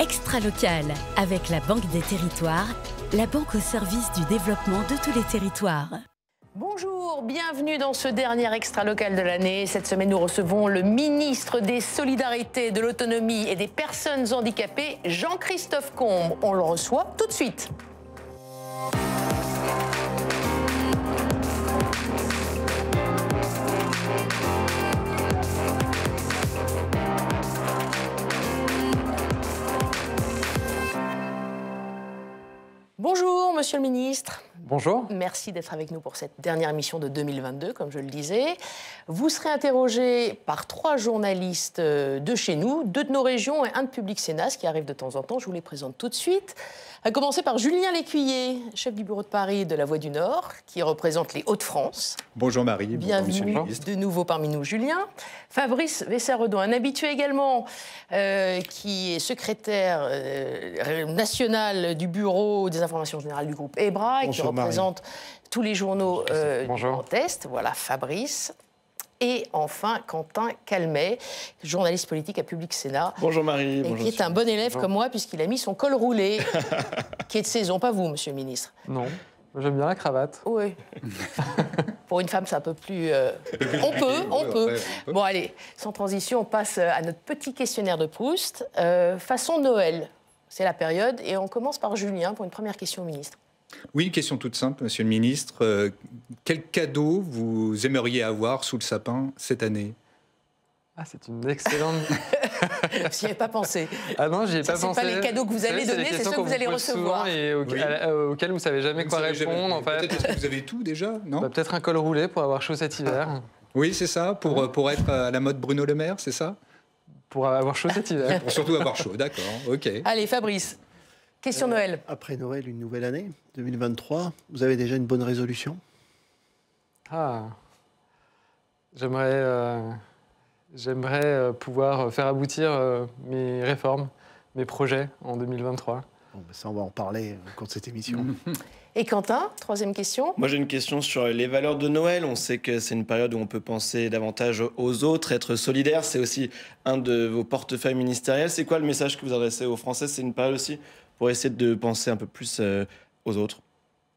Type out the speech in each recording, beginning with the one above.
Extra local, avec la Banque des Territoires, la banque au service du développement de tous les territoires. Bonjour, bienvenue dans ce dernier Extra local de l'année. Cette semaine, nous recevons le ministre des Solidarités, de l'Autonomie et des Personnes handicapées, Jean-Christophe Combe. On le reçoit tout de suite. Bonjour, monsieur le ministre. Bonjour. Merci d'être avec nous pour cette dernière émission de 2022, comme je le disais. Vous serez interrogé par 3 journalistes de chez nous, 2 de nos régions et 1 de Public Sénat, ce qui arrive de temps en temps. Je vous les présente tout de suite. À commencer par Julien Lécuyer, chef du bureau de Paris de La Voix du Nord, qui représente les Hauts-de-France. Bonjour Marie, bienvenue de nouveau parmi nous, Julien. Fabrice Vessaredon, un habitué également, qui est secrétaire national du bureau des informations générales du groupe EBRA et qui représente tous les journaux du Grand Est. Voilà, Fabrice. Et enfin, Quentin Calmet, journaliste politique à Public Sénat. Bonjour Marie. Et qui est un bon élève comme moi, puisqu'il a mis son col roulé, qui est de saison. Pas vous, monsieur le ministre. Non, j'aime bien la cravate. Oui. Pour une femme, c'est un peu plus... On peut. Bon, allez, sans transition, on passe à notre petit questionnaire de Proust. Façon Noël, c'est la période. Et on commence par Julien pour une première question au ministre. Oui, une question toute simple, monsieur le ministre. Quel cadeau vous aimeriez avoir sous le sapin cette année? Ah, c'est une excellente... Vous n'y avez pas pensé. Ah non, j'y ai pas pensé. Ce pas les cadeaux que vous allez donner, c'est ceux que vous allez recevoir. Et auxquels vous ne savez jamais quoi répondre. En fait. Peut-être que vous avez tout déjà, non? Peut-être un col roulé pour avoir chaud cet hiver. Oui, c'est ça, pour être à la mode Bruno Le Maire, c'est ça? Pour avoir chaud cet hiver. Pour surtout avoir chaud, d'accord, ok. Allez, Fabrice. Question Noël. Après Noël, une nouvelle année, 2023. Vous avez déjà une bonne résolution? Ah, j'aimerais pouvoir faire aboutir mes réformes, mes projets en 2023. Bon, ça, on va en parler au cours de cette émission. Et Quentin, 3e question. Moi, j'ai une question sur les valeurs de Noël. On sait que c'est une période où on peut penser davantage aux autres, être solidaire. C'est aussi un de vos portefeuilles ministériels. C'est quoi le message que vous adressez aux Français? C'est une période aussi pour essayer de penser un peu plus aux autres.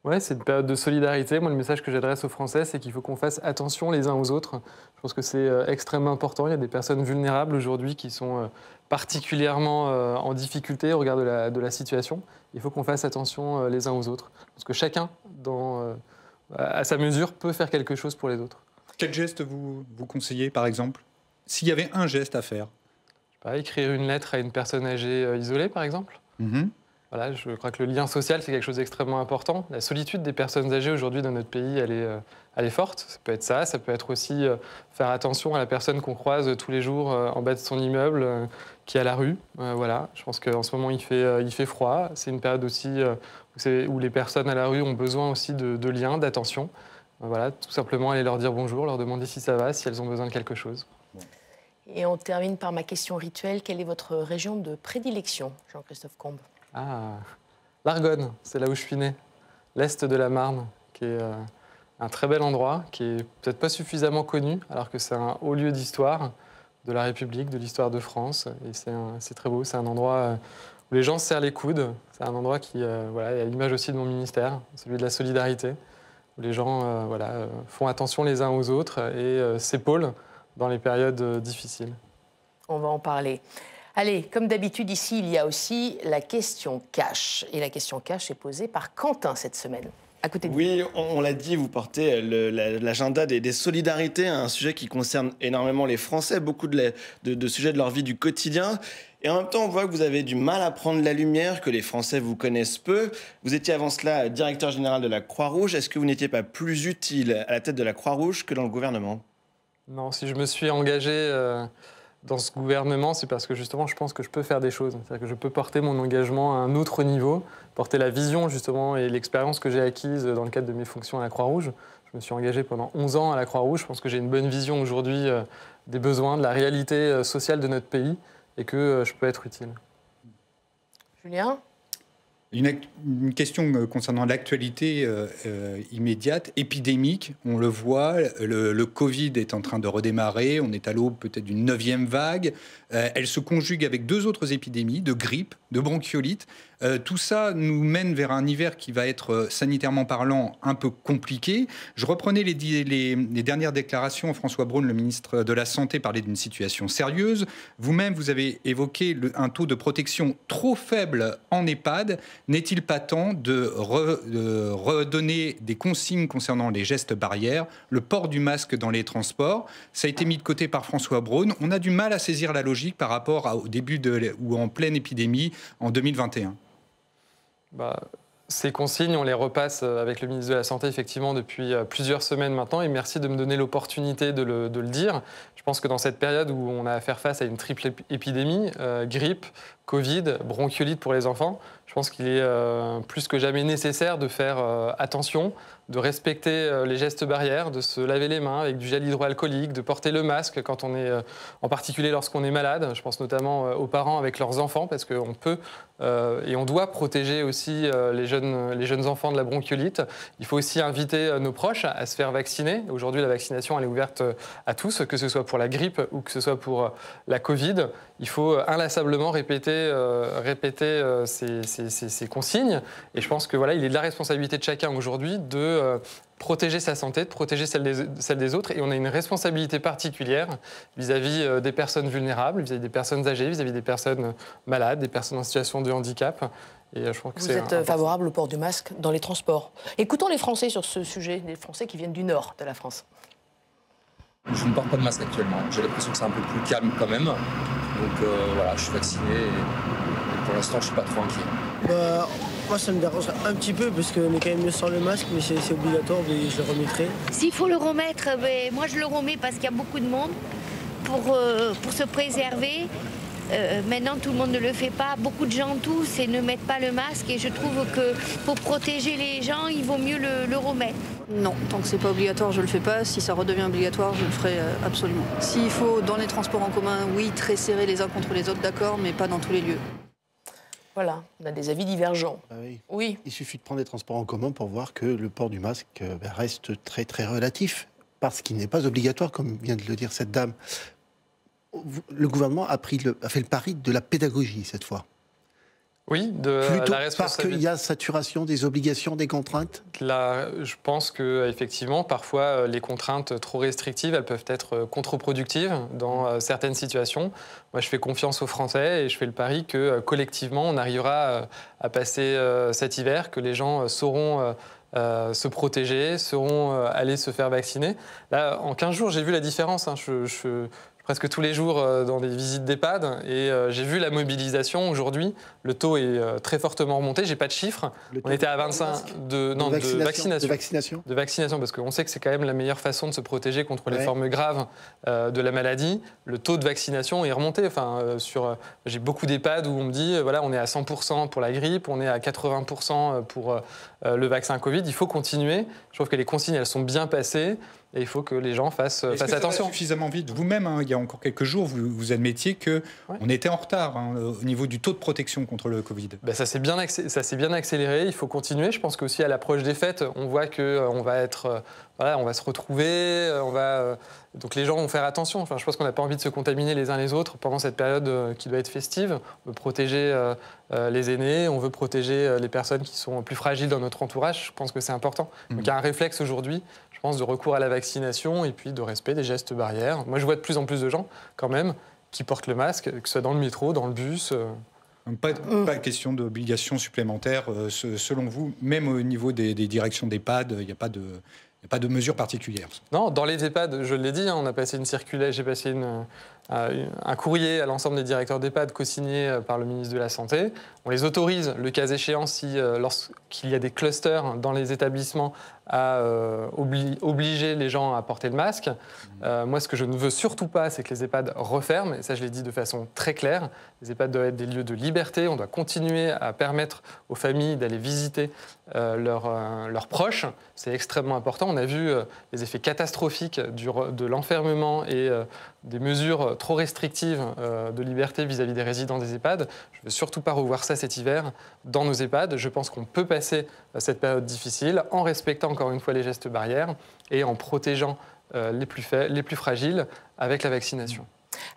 Ouais, c'est une période de solidarité. Moi, le message que j'adresse aux Français, c'est qu'il faut qu'on fasse attention les uns aux autres. Je pense que c'est extrêmement important. Il y a des personnes vulnérables aujourd'hui qui sont particulièrement en difficulté au regard de la situation. Il faut qu'on fasse attention les uns aux autres. Parce que chacun, à sa mesure, peut faire quelque chose pour les autres. Quel geste vous conseillez, par exemple? S'il y avait un geste à faire? Je sais pas, écrire une lettre à une personne âgée isolée, par exemple. Voilà, je crois que le lien social, c'est quelque chose d'extrêmement important. La solitude des personnes âgées aujourd'hui dans notre pays, elle est forte. Ça peut être ça peut être aussi faire attention à la personne qu'on croise tous les jours en bas de son immeuble, qui est à la rue. Voilà, je pense qu'en ce moment, il fait froid. C'est une période aussi où les personnes à la rue ont besoin aussi de liens, d'attention. Voilà, tout simplement aller leur dire bonjour, leur demander si ça va, si elles ont besoin de quelque chose. Et on termine par ma question rituelle. Quelle est votre région de prédilection, Jean-Christophe Combe? Ah, l'Argonne, c'est là où je suis né, l'Est de la Marne, qui est un très bel endroit, qui est peut-être pas suffisamment connu, alors que c'est un haut lieu d'histoire de la République, de l'histoire de France. Et c'est très beau, c'est un endroit où les gens se serrent les coudes. C'est un endroit qui est à l'image aussi de mon ministère, celui de la solidarité, où les gens font attention les uns aux autres et s'épaulent dans les périodes difficiles. On va en parler. Allez, comme d'habitude, ici, il y a aussi la question cash. Et la question cash est posée par Quentin cette semaine. À côté de vous. Oui, on l'a dit, vous portez l'agenda des solidarités, un sujet qui concerne énormément les Français, beaucoup de sujets de leur vie du quotidien. Et en même temps, on voit que vous avez du mal à prendre la lumière, que les Français vous connaissent peu. Vous étiez avant cela directeur général de la Croix-Rouge. Est-ce que vous n'étiez pas plus utile à la tête de la Croix-Rouge que dans le gouvernement? Non, si je me suis engagé dans ce gouvernement, c'est parce que justement, je pense que je peux faire des choses. C'est-à-dire que je peux porter mon engagement à un autre niveau, porter la vision justement et l'expérience que j'ai acquise dans le cadre de mes fonctions à la Croix-Rouge. Je me suis engagé pendant 11 ans à la Croix-Rouge. Je pense que j'ai une bonne vision aujourd'hui des besoins, de la réalité sociale de notre pays et que je peux être utile. Julien? Une question concernant l'actualité immédiate, épidémique. On le voit, le Covid est en train de redémarrer. On est à l'aube peut-être d'une 9e vague. Elle se conjugue avec 2 autres épidémies, de grippe, de bronchiolite. Tout ça nous mène vers un hiver qui va être, sanitairement parlant, un peu compliqué. Je reprenais les dernières déclarations. François Braun, le ministre de la Santé, parlait d'une situation sérieuse. Vous-même, vous avez évoqué un taux de protection trop faible en EHPAD. N'est-il pas temps de redonner des consignes concernant les gestes barrières, le port du masque dans les transports? Ça a été mis de côté par François Braun. On a du mal à saisir la logique par rapport au début ou en pleine épidémie en 2021. Ces consignes, on les repasse avec le ministre de la Santé, effectivement, depuis plusieurs semaines maintenant. Et merci de me donner l'opportunité de le dire. Je pense que dans cette période où on a à faire face à une triple épidémie, grippe, Covid, bronchiolite pour les enfants, je pense qu'il est plus que jamais nécessaire de faire attention, de respecter les gestes barrières, de se laver les mains avec du gel hydroalcoolique, de porter le masque quand on est, en particulier lorsqu'on est malade. Je pense notamment aux parents avec leurs enfants, parce qu'on peut et on doit protéger aussi les jeunes enfants de la bronchiolite. Il faut aussi inviter nos proches à se faire vacciner. Aujourd'hui, la vaccination, elle est ouverte à tous, que ce soit pour la grippe ou que ce soit pour la Covid. Il faut inlassablement répéter ces consignes. Et je pense que il est de la responsabilité de chacun aujourd'hui de protéger sa santé, de protéger celle des autres. Et on a une responsabilité particulière vis-à-vis des personnes vulnérables, vis-à-vis des personnes âgées, vis-à-vis des personnes malades, des personnes en situation de handicap. Et je crois que vous êtes favorable au port du masque dans les transports. Écoutons les Français sur ce sujet, les Français qui viennent du nord de la France. Je ne porte pas de masque actuellement. J'ai l'impression que c'est un peu plus calme quand même. Donc je suis vacciné et pour l'instant, je ne suis pas trop inquiet. Moi, ça me dérange un petit peu parce qu'on est quand même mieux sans le masque, mais c'est obligatoire, mais je le remettrai. S'il faut le remettre, moi je le remets parce qu'il y a beaucoup de monde pour se préserver. Maintenant, tout le monde ne le fait pas. Beaucoup de gens tous et ne mettent pas le masque. Et je trouve que pour protéger les gens, il vaut mieux le remettre. Non, tant que c'est pas obligatoire, je le fais pas. Si ça redevient obligatoire, je le ferai absolument. S'il faut, dans les transports en commun, oui, très serrés les uns contre les autres, d'accord, mais pas dans tous les lieux. Voilà, on a des avis divergents. Oui. Il suffit de prendre les transports en commun pour voir que le port du masque reste très très relatif, parce qu'il n'est pas obligatoire, comme vient de le dire cette dame. Le gouvernement a fait le pari de la pédagogie cette fois. Oui, de plutôt la responsabilité. Parce qu'il y a saturation des obligations, des contraintes. Là, je pense que effectivement, parfois, les contraintes trop restrictives, elles peuvent être contre-productives dans certaines situations. Moi, je fais confiance aux Français et je fais le pari que collectivement, on arrivera à passer cet hiver, que les gens sauront se protéger, sauront aller se faire vacciner. Là, en 15 jours, j'ai vu la différence. Presque tous les jours dans des visites d'EHPAD et j'ai vu la mobilisation aujourd'hui. Le taux est très fortement remonté. J'ai pas de chiffres. On était à 25 de vaccination. De vaccination, parce qu'on sait que c'est quand même la meilleure façon de se protéger contre les formes graves de la maladie. Le taux de vaccination est remonté. J'ai beaucoup d'EHPAD où on me dit on est à 100% pour la grippe, on est à 80% pour le vaccin Covid. Il faut continuer. Je trouve que les consignes elles sont bien passées. Et il faut que les gens fassent attention. Ça va suffisamment vite. Vous-même, il y a encore quelques jours, vous admettiez qu'on était en retard au niveau du taux de protection contre le Covid. Ça s'est bien accéléré. Il faut continuer. Je pense qu'aussi à l'approche des fêtes, on voit qu'on va être... on va se retrouver, donc les gens vont faire attention. Je pense qu'on n'a pas envie de se contaminer les uns les autres pendant cette période qui doit être festive. On veut protéger les aînés, on veut protéger les personnes qui sont plus fragiles dans notre entourage. Je pense que c'est important. Donc il y a un réflexe aujourd'hui, je pense, de recours à la vaccination et puis de respect des gestes barrières. Moi, je vois de plus en plus de gens, quand même, qui portent le masque, que ce soit dans le métro, dans le bus. Pas question d'obligation supplémentaire, selon vous, même au niveau des directions d'EHPAD, il n'y a pas de mesures particulières. Non, dans les EHPAD, je l'ai dit, on a passé une circulaire, j'ai passé un courrier à l'ensemble des directeurs d'EHPAD co-signé par le ministre de la Santé. On les autorise, le cas échéant, lorsqu'il y a des clusters dans les établissements, à obliger les gens à porter le masque. Moi, ce que je ne veux surtout pas, c'est que les EHPAD referment. Et ça, je l'ai dit de façon très claire. Les EHPAD doivent être des lieux de liberté. On doit continuer à permettre aux familles d'aller visiter leurs proches. C'est extrêmement important. On a vu les effets catastrophiques de l'enfermement et des mesures trop restrictive de liberté vis-à-vis des résidents des EHPAD. Je ne veux surtout pas revoir ça cet hiver dans nos EHPAD. Je pense qu'on peut passer cette période difficile en respectant encore une fois les gestes barrières et en protégeant les plus fragiles avec la vaccination.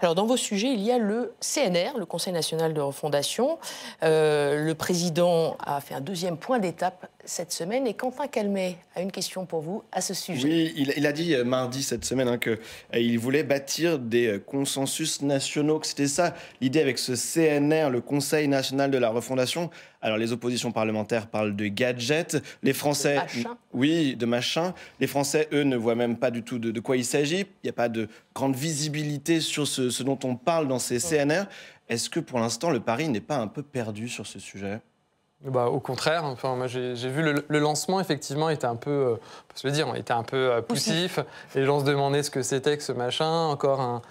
Alors, dans vos sujets, il y a le CNR, le Conseil national de refondation. Le président a fait un deuxième point d'étape cette semaine. Et Quentin Calmet a une question pour vous à ce sujet. Oui, il a dit mardi cette semaine qu'il voulait bâtir des consensus nationaux, que c'était ça l'idée avec ce CNR, le Conseil national de la refondation. Alors, les oppositions parlementaires parlent de gadgets. Les Français... De machin. Oui, de machin. Les Français, eux, ne voient même pas du tout de quoi il s'agit. Il n'y a pas de grande visibilité sur ce dont on parle dans ces CNR. Est-ce que, pour l'instant, le pari n'est pas un peu perdu sur ce sujet ? Au contraire, enfin, moi j'ai vu le lancement, effectivement, était un peu, on peut se le dire, était un peu poussif. Les gens se demandaient ce que c'était que ce machin, encore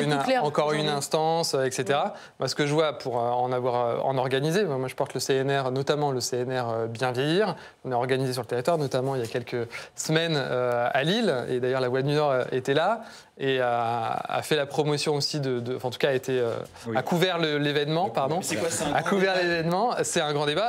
une instance, etc. Moi, ce que je vois pour en organiser, moi je porte le CNR, notamment le CNR Bien Vieillir. On a organisé sur le territoire, notamment il y a quelques semaines à Lille, et d'ailleurs la Voix du Nord était là. Et a fait la promotion aussi en tout cas a couvert l'événement, pardon. C'est quoi, a couvert l'événement, c'est un grand débat.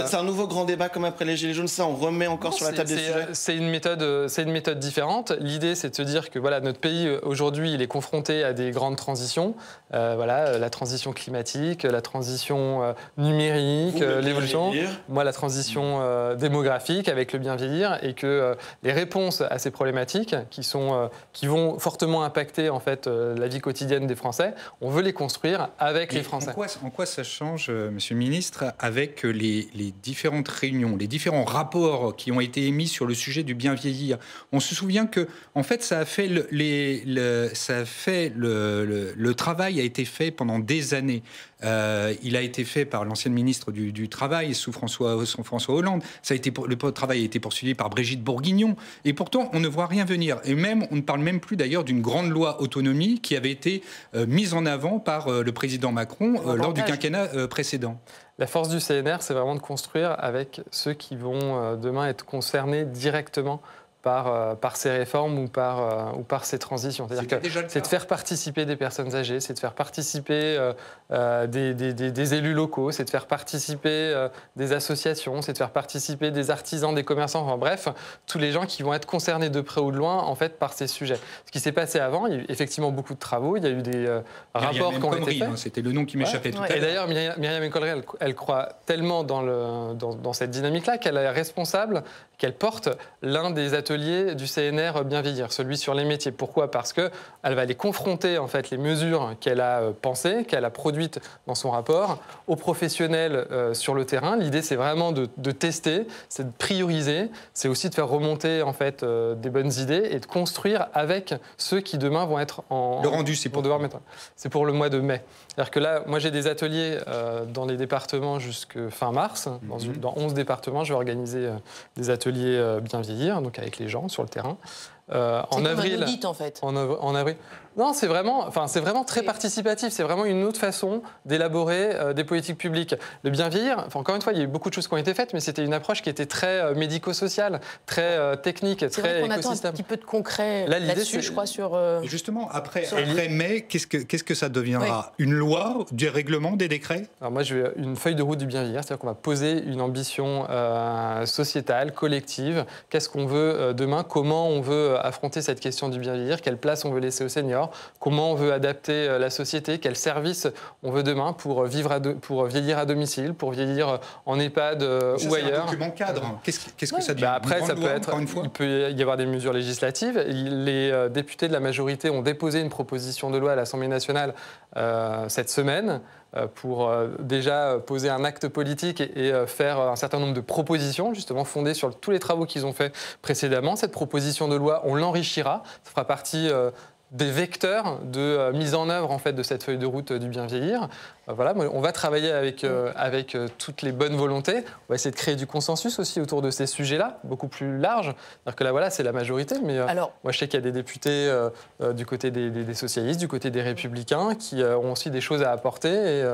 C'est un nouveau grand débat comme après les Gilets jaunes, ça on remet encore sur la table des sujets. C'est une méthode différente. L'idée c'est de se dire que voilà, notre pays aujourd'hui il est confronté à des grandes transitions. La transition climatique, la transition numérique, l'évolution. Moi la transition démographique avec le bien vieillir, et que les réponses à ces problématiques qui vont fortement impacter en fait la vie quotidienne des Français, on veut les construire avec les Français. En quoi ça change, Monsieur le Ministre, avec les différentes réunions, les différents rapports qui ont été émis sur le sujet du bien vieillir? On se souvient que, en fait, le travail a été fait pendant des années. Il a été fait par l'ancienne ministre du Travail sous François Hollande. Le travail a été poursuivi par Brigitte Bourguignon. Et pourtant, on ne voit rien venir. Et même, on ne parle même plus d'ailleurs d'une grande loi autonomie qui avait été mise en avant par le président Macron lors du quinquennat précédent. La force du CNR, c'est vraiment de construire avec ceux qui vont demain être concernés directement par ces réformes ou par ces transitions. C'est-à-dire que c'est de faire participer des personnes âgées, c'est de faire participer des élus locaux, c'est de faire participer des associations, c'est de faire participer des artisans, des commerçants, enfin bref, tous les gens qui vont être concernés de près ou de loin en fait par ces sujets. Ce qui s'est passé avant, il y a eu effectivement beaucoup de travaux, il y a eu des rapports qui ont été faits. C'était le nom qui m'échappait tout à l'heure. Et d'ailleurs, Myriam El Khomri, elle croit tellement dans cette dynamique-là qu'elle est responsable, qu'elle porte l'un des ateliers du CNR Bien Vieillir, celui sur les métiers. Pourquoi ? Parce qu'elle va aller confronter en fait, les mesures qu'elle a pensées, qu'elle a produites dans son rapport, aux professionnels sur le terrain. L'idée, c'est vraiment de tester, c'est de prioriser, c'est aussi de faire remonter en fait, des bonnes idées et de construire avec ceux qui demain vont être en... Le rendu, c'est pour devoir mettre. C'est pour le mois de mai. C'est-à-dire que là, moi j'ai des ateliers dans les départements jusqu'à fin mars. Dans 11 départements, je vais organiser des ateliers Bien Vieillir, donc avec les gens sur le terrain. En avril, un audit, en fait. En avril. Non, c'est vraiment très participatif. C'est vraiment une autre façon d'élaborer des politiques publiques. Le bien vieillir, encore une fois, il y a eu beaucoup de choses qui ont été faites, mais c'était une approche qui était très médico-sociale, très technique, très écosystème. Attend un petit peu de concret là-dessus, je crois, sur... Justement, après mai, qu'est-ce que ça deviendra ? Une loi, des règlements, des décrets ? Alors moi, je veux une feuille de route du bien vieillir, c'est-à-dire qu'on va poser une ambition sociétale, collective. Qu'est-ce qu'on veut demain ? Comment on veut affronter cette question du bien vieillir ? Quelle place on veut laisser aux seniors ? Comment on veut adapter la société, quels services on veut demain pour vieillir à domicile, pour vieillir en EHPAD ou ailleurs. C'est un document cadre. Qu'est-ce que ça devient ? Après, ça peut être. Il peut y avoir des mesures législatives. Les députés de la majorité ont déposé une proposition de loi à l'Assemblée nationale cette semaine pour déjà poser un acte politique et faire un certain nombre de propositions, justement fondées sur tous les travaux qu'ils ont faits précédemment. Cette proposition de loi, on l'enrichira. Ça fera partie des vecteurs de mise en œuvre en fait, de cette feuille de route du bien vieillir. Voilà, on va travailler avec toutes les bonnes volontés. On va essayer de créer du consensus aussi autour de ces sujets-là, beaucoup plus large. C'est-à-dire que là, voilà, c'est la majorité, mais moi, je sais qu'il y a des députés du côté des socialistes, du côté des républicains, qui ont aussi des choses à apporter.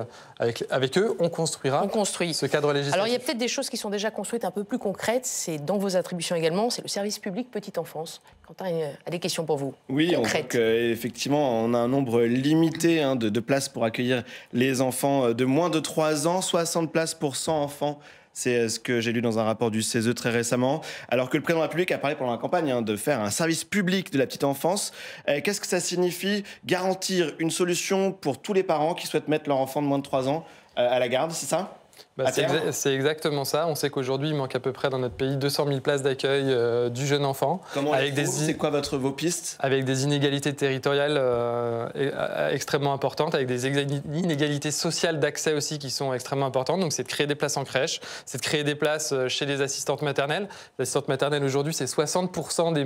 Et avec eux, on construira ce cadre législatif. Alors, il y a peut-être des choses qui sont déjà construites un peu plus concrètes. C'est dans vos attributions également. C'est le service public petite enfance. Quentin a des questions pour vous. Oui, concrètes. Effectivement, on a un nombre limité de places pour accueillir les enfants de moins de 3 ans, 60 places pour 100 enfants. C'est ce que j'ai lu dans un rapport du CESE très récemment. Alors que le président de la République a parlé pendant la campagne de faire un service public de la petite enfance. Qu'est-ce que ça signifie? Garantir une solution pour tous les parents qui souhaitent mettre leur enfant de moins de 3 ans à la garde, c'est ça? C'est exactement ça. On sait qu'aujourd'hui, il manque à peu près dans notre pays 200 000 places d'accueil du jeune enfant. Comment c'est quoi vos pistes? Avec des inégalités territoriales extrêmement importantes, avec des inégalités sociales d'accès aussi qui sont extrêmement importantes. Donc c'est de créer des places en crèche, c'est de créer des places chez les assistantes maternelles. Les assistantes maternelles aujourd'hui, c'est 60% des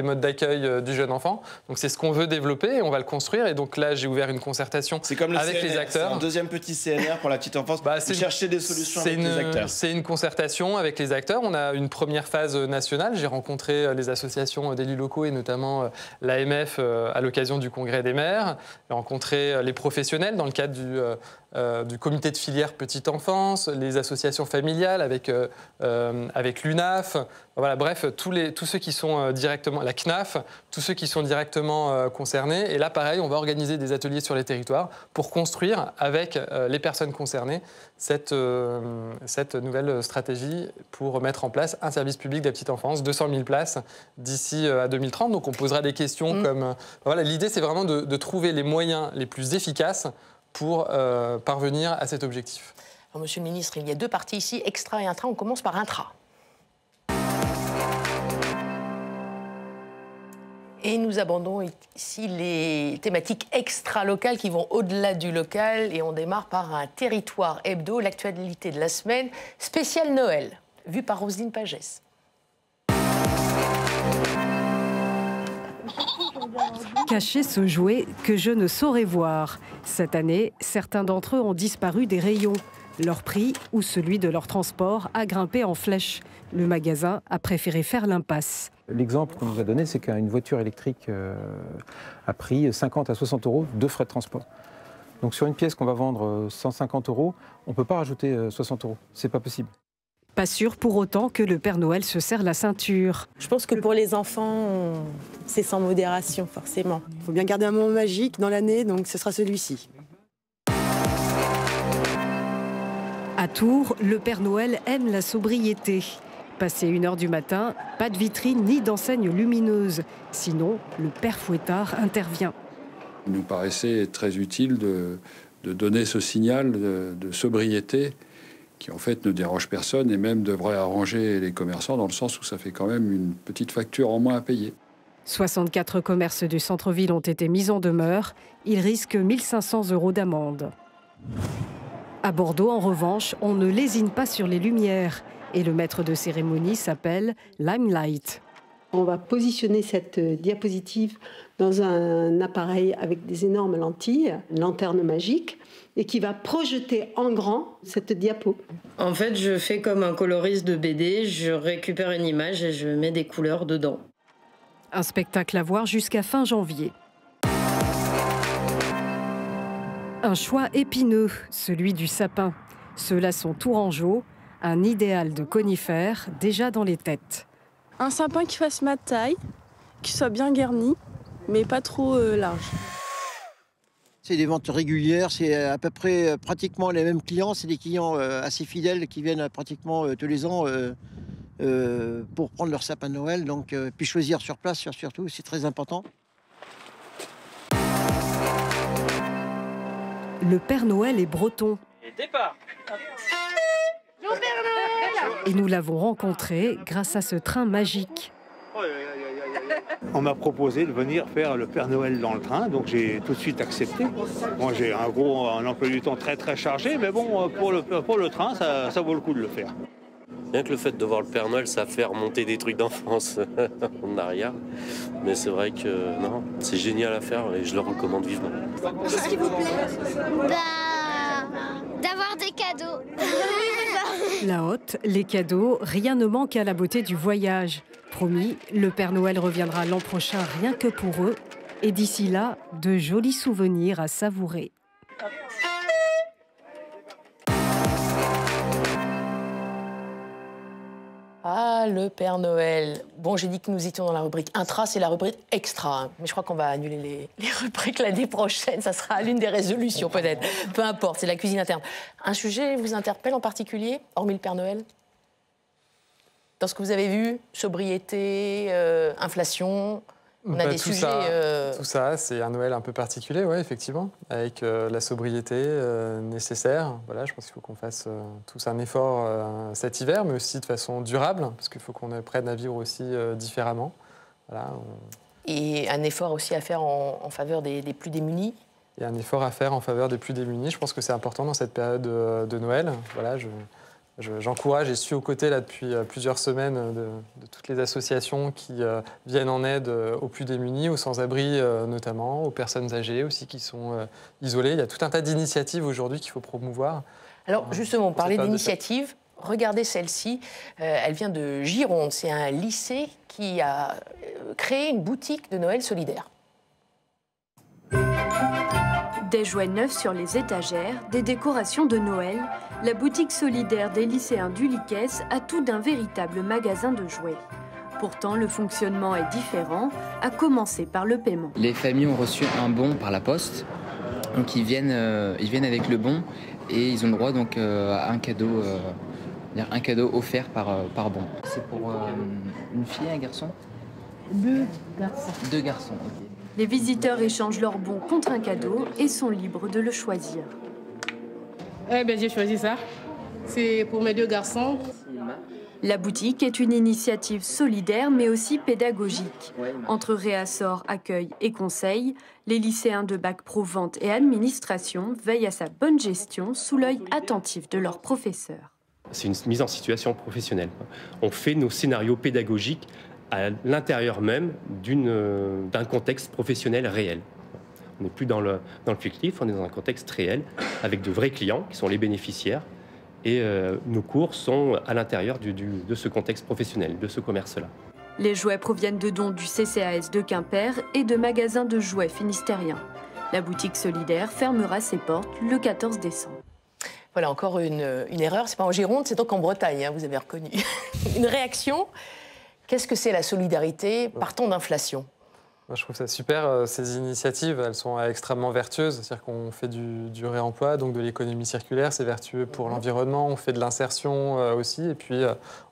modes d'accueil du jeune enfant. Donc c'est ce qu'on veut développer et on va le construire. Et donc là, j'ai ouvert une concertation avec les acteurs. C'est un deuxième petit CNR pour la petite enfance. Chercher des solutions avec les acteurs. C'est une concertation avec les acteurs. On a une première phase nationale. J'ai rencontré les associations d'élus locaux et notamment l'AMF à l'occasion du congrès des maires. J'ai rencontré les professionnels dans le cadre du comité de filière petite enfance, les associations familiales avec l'UNAF. Voilà, bref, tous ceux qui sont directement, la CNAF, tous ceux qui sont directement concernés. Et là, pareil, on va organiser des ateliers sur les territoires pour construire avec les personnes concernées cette nouvelle stratégie pour mettre en place un service public de la petite enfance, 200 000 places d'ici à 2030. Donc on posera des questions comme... Voilà, l'idée, c'est vraiment de trouver les moyens les plus efficaces pour parvenir à cet objectif. Alors, Monsieur le ministre, il y a 2 parties ici, extra et intra. On commence par intra. Et nous abordons ici les thématiques extra-locales qui vont au-delà du local. Et on démarre par un territoire hebdo, l'actualité de la semaine, spécial Noël, vue par Roselyne Pagès. Cacher ce jouet que je ne saurais voir. Cette année, certains d'entre eux ont disparu des rayons. Leur prix ou celui de leur transport a grimpé en flèche. Le magasin a préféré faire l'impasse. L'exemple qu'on nous a donné, c'est qu'une voiture électrique a pris 50 à 60 euros de frais de transport. Donc sur une pièce qu'on va vendre 150 euros, on ne peut pas rajouter 60 euros. C'est pas possible. Pas sûr pour autant que le Père Noël se serre la ceinture. Je pense que pour les enfants, c'est sans modération, forcément. Il faut bien garder un moment magique dans l'année, donc ce sera celui-ci. À Tours, le Père Noël aime la sobriété. Passé 1h du matin, pas de vitrine ni d'enseigne lumineuse. Sinon, le Père Fouettard intervient. Il nous paraissait très utile de donner ce signal de sobriété qui en fait ne dérange personne et même devrait arranger les commerçants dans le sens où ça fait quand même une petite facture en moins à payer. 64 commerces du centre-ville ont été mis en demeure. Ils risquent 1 500 € d'amende. À Bordeaux, en revanche, on ne lésine pas sur les lumières. Et le maître de cérémonie s'appelle Limelight. On va positionner cette diapositive dans un appareil avec des énormes lentilles, une lanterne magique, et qui va projeter en grand cette diapo. En fait, je fais comme un coloriste de BD, je récupère une image et je mets des couleurs dedans. Un spectacle à voir jusqu'à fin janvier. Un choix épineux, celui du sapin. Ceux-là sont tourangeaux, un idéal de conifères déjà dans les têtes. Un sapin qui fasse ma taille, qui soit bien garni, mais pas trop large. C'est des ventes régulières, c'est à peu près pratiquement les mêmes clients. C'est des clients assez fidèles qui viennent pratiquement tous les ans pour prendre leur sapin de Noël. Donc, puis choisir sur place surtout, c'est très important. Le Père Noël est breton. Et départ. Et nous l'avons rencontré grâce à ce train magique. On m'a proposé de venir faire le Père Noël dans le train, donc j'ai tout de suite accepté. Moi j'ai un emploi du temps très chargé, mais bon, pour le train, ça vaut le coup de le faire. Rien que le fait de voir le Père Noël, ça fait remonter des trucs d'enfance en arrière. Mais c'est vrai que non, c'est génial à faire et je le recommande vivement. Qu'est-ce qui vous plaît? cadeaux. Oui, c'est ça. La Hotte, les cadeaux, rien ne manque à la beauté du voyage. Promis, le Père Noël reviendra l'an prochain rien que pour eux. Et d'ici là, de jolis souvenirs à savourer. Ah, le Père Noël. Bon, j'ai dit que nous étions dans la rubrique intra, c'est la rubrique extra. Hein. Mais je crois qu'on va annuler les rubriques l'année prochaine. Ça sera l'une des résolutions, peut-être. Peu importe, c'est la cuisine interne. Un sujet vous interpelle en particulier, hormis le Père Noël? Dans ce que vous avez vu, sobriété, inflation, on a des sujets... Tout ça, c'est un Noël un peu particulier, ouais, effectivement, avec la sobriété nécessaire. Voilà, je pense qu'il faut qu'on fasse tous un effort cet hiver, mais aussi de façon durable, parce qu'il faut qu'on apprenne à vivre aussi différemment. Voilà, Et un effort aussi à faire en faveur des plus démunis. Il y a un effort à faire en faveur des plus démunis. Je pense que c'est important dans cette période de Noël. Voilà, j'encourage et suis aux côtés là, depuis plusieurs semaines de toutes les associations qui viennent en aide aux plus démunis, aux sans-abri notamment, aux personnes âgées aussi qui sont isolées. Il y a tout un tas d'initiatives aujourd'hui qu'il faut promouvoir. Alors justement, parler d'initiatives, regardez celle-ci. Elle vient de Gironde. C'est un lycée qui a créé une boutique de Noël solidaire. Des jouets neufs sur les étagères, des décorations de Noël, la boutique solidaire des lycéens du Liquès a tout d'un véritable magasin de jouets. Pourtant, le fonctionnement est différent, à commencer par le paiement. Les familles ont reçu un bon par la poste, donc ils viennent avec le bon et ils ont le droit donc, à un cadeau offert par bon. C'est pour une fille et un garçon? 2 garçons. 2 garçons, ok. Les visiteurs échangent leurs bons contre un cadeau et sont libres de le choisir. Eh bien, j'ai choisi ça. C'est pour mes 2 garçons. La boutique est une initiative solidaire mais aussi pédagogique. Entre réassort, accueil et conseil, les lycéens de bac pro vente et administration veillent à sa bonne gestion sous l'œil attentif de leurs professeurs. C'est une mise en situation professionnelle. On fait nos scénarios pédagogiques à l'intérieur même d'un contexte professionnel réel. On n'est plus dans le fictif, on est dans un contexte réel, avec de vrais clients qui sont les bénéficiaires. Et nos cours sont à l'intérieur de ce contexte professionnel, de ce commerce-là. Les jouets proviennent de dons du CCAS de Quimper et de magasins de jouets finistériens. La boutique solidaire fermera ses portes le 14 décembre. Voilà, encore une erreur. C'est pas en Gironde, c'est donc en Bretagne, hein, vous avez reconnu. Une réaction. Qu'est-ce que c'est la solidarité? Partons d'inflation. Moi, je trouve ça super, ces initiatives, elles sont extrêmement vertueuses. C'est-à-dire qu'on fait du réemploi, donc de l'économie circulaire, c'est vertueux pour l'environnement, on fait de l'insertion aussi, et puis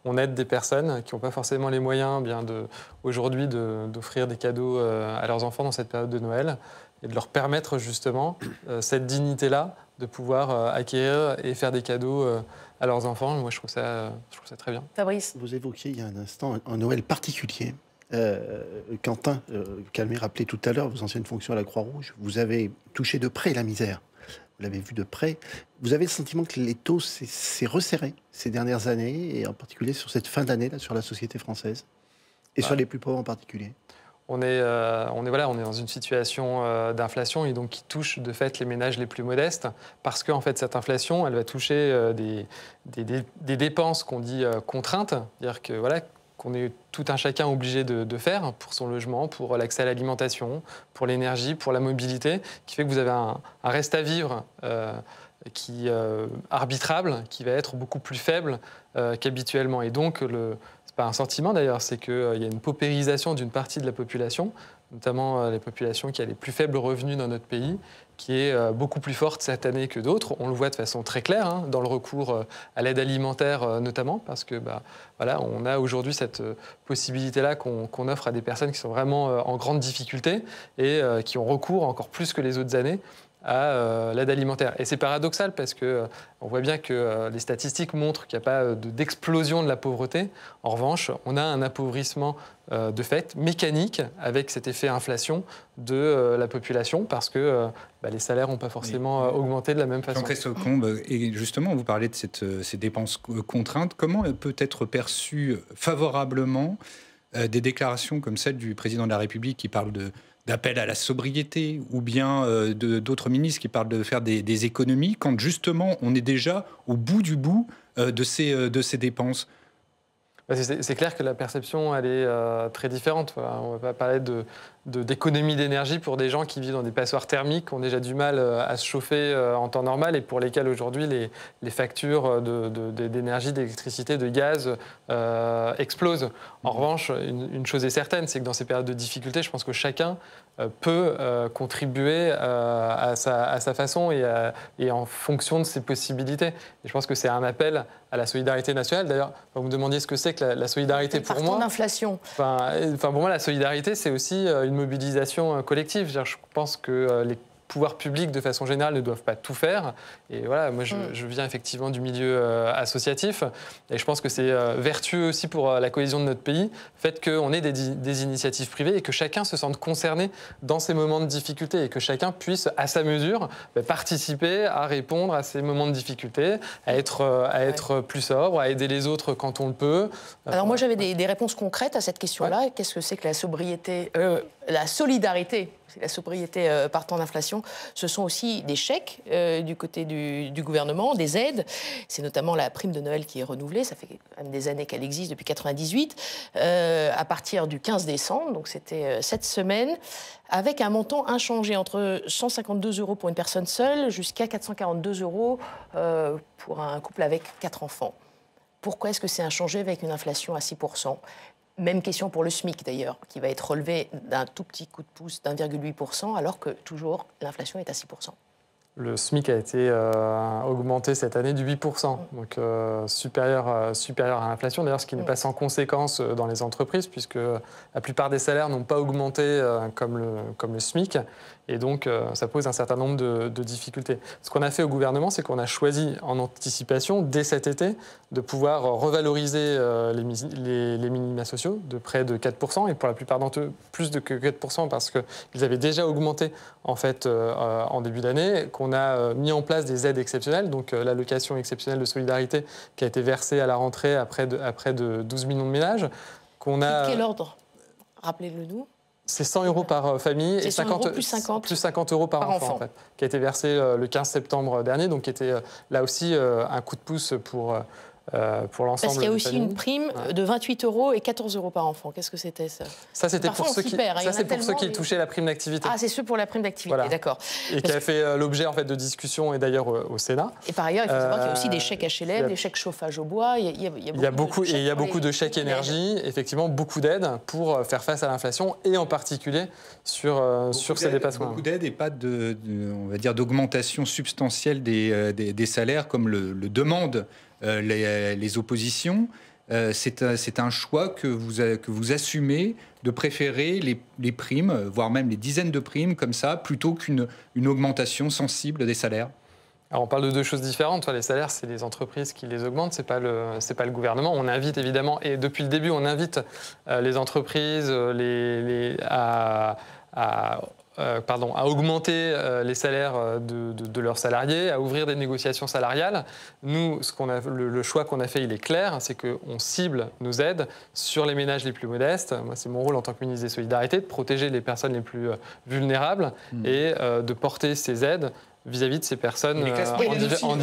on aide des personnes qui n'ont pas forcément les moyens aujourd'hui d'offrir des cadeaux à leurs enfants dans cette période de Noël, et de leur permettre justement cette dignité-là, de pouvoir acquérir et faire des cadeaux à leurs enfants. Moi, je trouve ça très bien. Fabrice? Vous évoquiez il y a un instant un Noël particulier. Quentin Calmet rappelait tout à l'heure vos anciennes fonctions à la Croix-Rouge. Vous avez touché de près la misère. Vous l'avez vu de près. Vous avez le sentiment que l'étau s'est resserré ces dernières années, et en particulier sur cette fin d'année, sur la société française, et sur les plus pauvres en particulier? On est dans une situation d'inflation et donc qui touche de fait les ménages les plus modestes, parce que en fait, cette inflation, elle va toucher des dépenses qu'on dit contraintes, c'est-à-dire que qu'on est tout un chacun obligé de faire pour son logement, pour l'accès à l'alimentation, pour l'énergie, pour la mobilité, qui fait que vous avez un reste à vivre qui arbitrable, qui va être beaucoup plus faible qu'habituellement. Et donc, c'est pas un sentiment d'ailleurs, c'est qu'il y a une paupérisation d'une partie de la population, notamment les populations qui ont les plus faibles revenus dans notre pays, qui est beaucoup plus forte cette année que d'autres. On le voit de façon très claire dans le recours à l'aide alimentaire notamment, parce que on a aujourd'hui cette possibilité-là qu'on offre à des personnes qui sont vraiment en grande difficulté et qui ont recours encore plus que les autres années à l'aide alimentaire. Et c'est paradoxal parce qu'on voit bien que les statistiques montrent qu'il n'y a pas d'explosion de la pauvreté. En revanche, on a un appauvrissement de fait mécanique avec cet effet inflation de la population parce que les salaires n'ont pas forcément augmenté de la même façon. Jean-Christophe Combe, et justement, vous parlez de ces dépenses contraintes. Comment peut être perçue favorablement des déclarations comme celle du président de la République qui parle de d'appel à la sobriété, ou bien d'autres ministres qui parlent de faire des économies, quand justement on est déjà au bout du bout de ces dépenses? C'est clair que la perception, elle est très différente. Voilà. On ne va pas parler d'économie d'énergie pour des gens qui vivent dans des passoires thermiques, qui ont déjà du mal à se chauffer en temps normal et pour lesquels aujourd'hui les factures d'énergie, d'électricité, de gaz explosent. En revanche, une chose est certaine, c'est que dans ces périodes de difficulté, je pense que chacun peut contribuer à sa façon et en fonction de ses possibilités. Et je pense que c'est un appel à la solidarité nationale. D'ailleurs, vous me demandiez ce que c'est que la solidarité pour moi. D'inflation. Pour moi, la solidarité, c'est aussi une mobilisation collective. Je pense que les pouvoirs publics, de façon générale, ne doivent pas tout faire. Et voilà, moi, je viens effectivement du milieu associatif. Et je pense que c'est vertueux aussi pour la cohésion de notre pays, le fait qu'on ait des initiatives privées et que chacun se sente concerné dans ces moments de difficulté et que chacun puisse, à sa mesure, participer à répondre à ces moments de difficulté, à être plus sobre, à aider les autres quand on le peut. Alors moi, j'avais des réponses concrètes à cette question-là. Ouais. Qu'est-ce que c'est que la sobriété, la solidarité? La sobriété par temps d'inflation, ce sont aussi des chèques du côté du gouvernement, des aides. C'est notamment la prime de Noël qui est renouvelée. Ça fait quand même des années qu'elle existe, depuis 1998, à partir du 15 décembre. Donc c'était cette semaine, avec un montant inchangé entre 152 € pour une personne seule jusqu'à 442 € pour un couple avec 4 enfants. Pourquoi est-ce que c'est inchangé avec une inflation à 6%? Même question pour le SMIC d'ailleurs, qui va être relevé d'un tout petit coup de pouce d'1,8%, alors que toujours l'inflation est à 6%. Le SMIC a été augmenté cette année de 8%, donc supérieur à l'inflation. D'ailleurs, ce qui n'est pas sans conséquence dans les entreprises, puisque la plupart des salaires n'ont pas augmenté comme le SMIC. Et donc, ça pose un certain nombre de difficultés. Ce qu'on a fait au gouvernement, c'est qu'on a choisi en anticipation, dès cet été, de pouvoir revaloriser les minima sociaux de près de 4%, et pour la plupart d'entre eux, plus de que 4%, parce qu'ils avaient déjà augmenté en fait, en début d'année, qu'on a mis en place des aides exceptionnelles, donc l'allocation exceptionnelle de solidarité qui a été versée à la rentrée à près de 12 millions de ménages. Quel ordre? Rappelez-le-nous. C'est 100 € par famille et 50 € par enfant. En fait, qui a été versé le 15 septembre dernier, donc qui était là aussi un coup de pouce pour l'ensemble. Parce qu'il y a aussi une prime de 28 € et 14 € par enfant. Qu'est-ce que c'était ça? Ça, c'était pour ceux qui touchaient la prime d'activité. Ah, c'est ceux pour la prime d'activité, voilà. D'accord. Et qui a fait l'objet en fait, de discussions et d'ailleurs au Sénat. Et par ailleurs, il faut savoir qu'il y a aussi des chèques HLM, des chèques chauffage au bois. Il y a beaucoup de chèques énergie, effectivement, beaucoup d'aides pour faire face à l'inflation et en particulier sur ces dépassements. Beaucoup d'aides et pas on va dire, d'augmentation substantielle des salaires comme le demandent les oppositions. C'est un choix que vous assumez de préférer les primes, voire même les dizaines de primes comme ça, plutôt qu'une augmentation sensible des salaires. Alors on parle de deux choses différentes. Les salaires, c'est les entreprises qui les augmentent, c'est pas le gouvernement. On invite évidemment, et depuis le début, on invite les entreprises à augmenter les salaires de leurs salariés, à ouvrir des négociations salariales. Nous, le choix qu'on a fait, il est clair, c'est qu'on cible nos aides sur les ménages les plus modestes. Moi, c'est mon rôle en tant que ministre des Solidarités, de protéger les personnes les plus vulnérables et de porter ces aides vis-à-vis de ces personnes en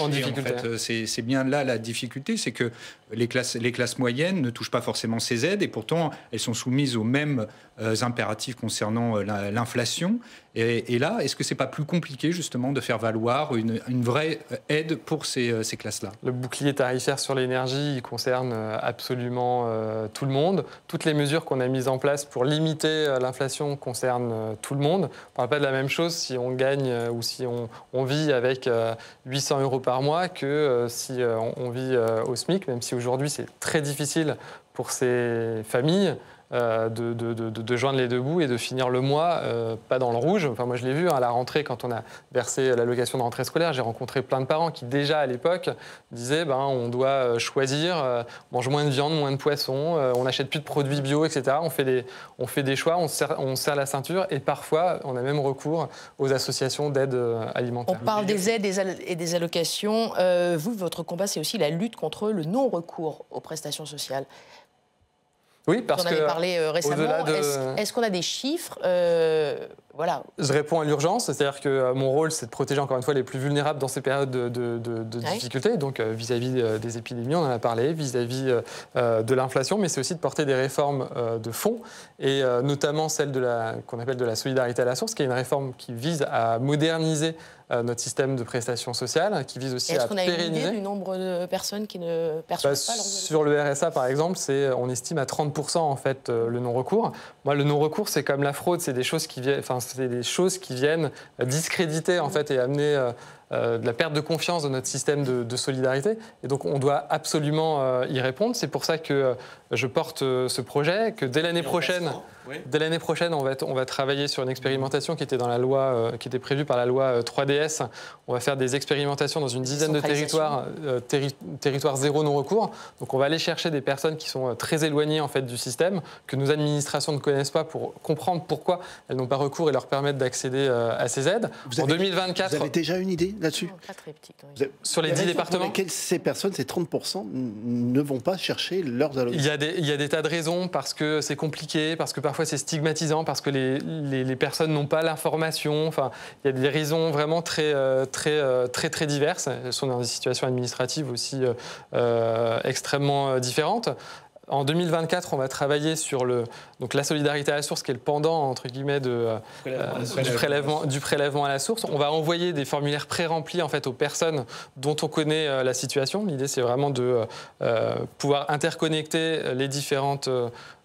difficulté. En fait, c'est bien là la difficulté, c'est que les classes moyennes ne touchent pas forcément ces aides et pourtant elles sont soumises aux mêmes impératifs concernant l'inflation. Et là, est-ce que c'est pas plus compliqué justement de faire valoir une vraie aide pour ces classes-là? Le bouclier tarifaire sur l'énergie, il concerne absolument tout le monde. Toutes les mesures qu'on a mises en place pour limiter l'inflation concernent tout le monde. On ne parle pas de la même chose si on gagne ou si on vit avec 800 € par mois que si on vit au SMIC, même si aujourd'hui c'est très difficile pour ces familles de joindre les deux bouts et de finir le mois pas dans le rouge. Enfin, moi je l'ai vu à la rentrée quand on a versé l'allocation de rentrée scolaire, j'ai rencontré plein de parents qui déjà à l'époque disaient on doit choisir, on mange moins de viande, moins de poisson, on n'achète plus de produits bio, etc. On fait des choix, on serre la ceinture et parfois on a même recours aux associations d'aide alimentaire. On parle des aides et des allocations. Votre combat, c'est aussi la lutte contre le non-recours aux prestations sociales. Oui, parce vous en avez parlé récemment. Est-ce qu'on a des chiffres voilà. Je réponds à l'urgence, c'est-à-dire que mon rôle, c'est de protéger encore une fois les plus vulnérables dans ces périodes de difficultés, donc vis-à-vis des épidémies, on en a parlé, vis-à-vis de l'inflation, mais c'est aussi de porter des réformes de fond, et notamment celle qu'on appelle de la solidarité à la source, qui est une réforme qui vise à moderniser notre système de prestations sociales, qui vise aussi à pérenniser. Est-ce qu'on a une idée du nombre de personnes qui ne perçoivent pas leur... Sur le RSA, par exemple, on estime à 30% en fait le non-recours. Moi, le non-recours, c'est comme la fraude, c'est des choses qui viennent, discréditer en fait et amener de la perte de confiance dans notre système de solidarité. Et donc, on doit absolument y répondre. C'est pour ça que je porte ce projet, que dès l'année prochaine, on va travailler sur une expérimentation qui était dans la loi, qui était prévue par la loi 3DS. On va faire des expérimentations dans une dizaine de territoires, territoires zéro non-recours. Donc, on va aller chercher des personnes qui sont très éloignées en fait du système, que nos administrations ne connaissent pas, pour comprendre pourquoi elles n'ont pas recours et leur permettre d'accéder à ces aides. En 2024, vous avez déjà une idée là-dessus? Sur les 10 départements, ces personnes, ces 30%, ne vont pas chercher leurs allocations? Il y a des tas de raisons, parce que c'est compliqué, parce que parfois c'est stigmatisant, parce que les personnes n'ont pas l'information. Enfin, il y a des raisons vraiment très diverses. Elles sont dans des situations administratives aussi extrêmement différentes. En 2024, on va travailler sur la solidarité à la source, qui est le pendant, entre guillemets, du prélèvement à la source. On va envoyer des formulaires pré-remplis en fait, aux personnes dont on connaît la situation. L'idée, c'est vraiment de pouvoir interconnecter les différentes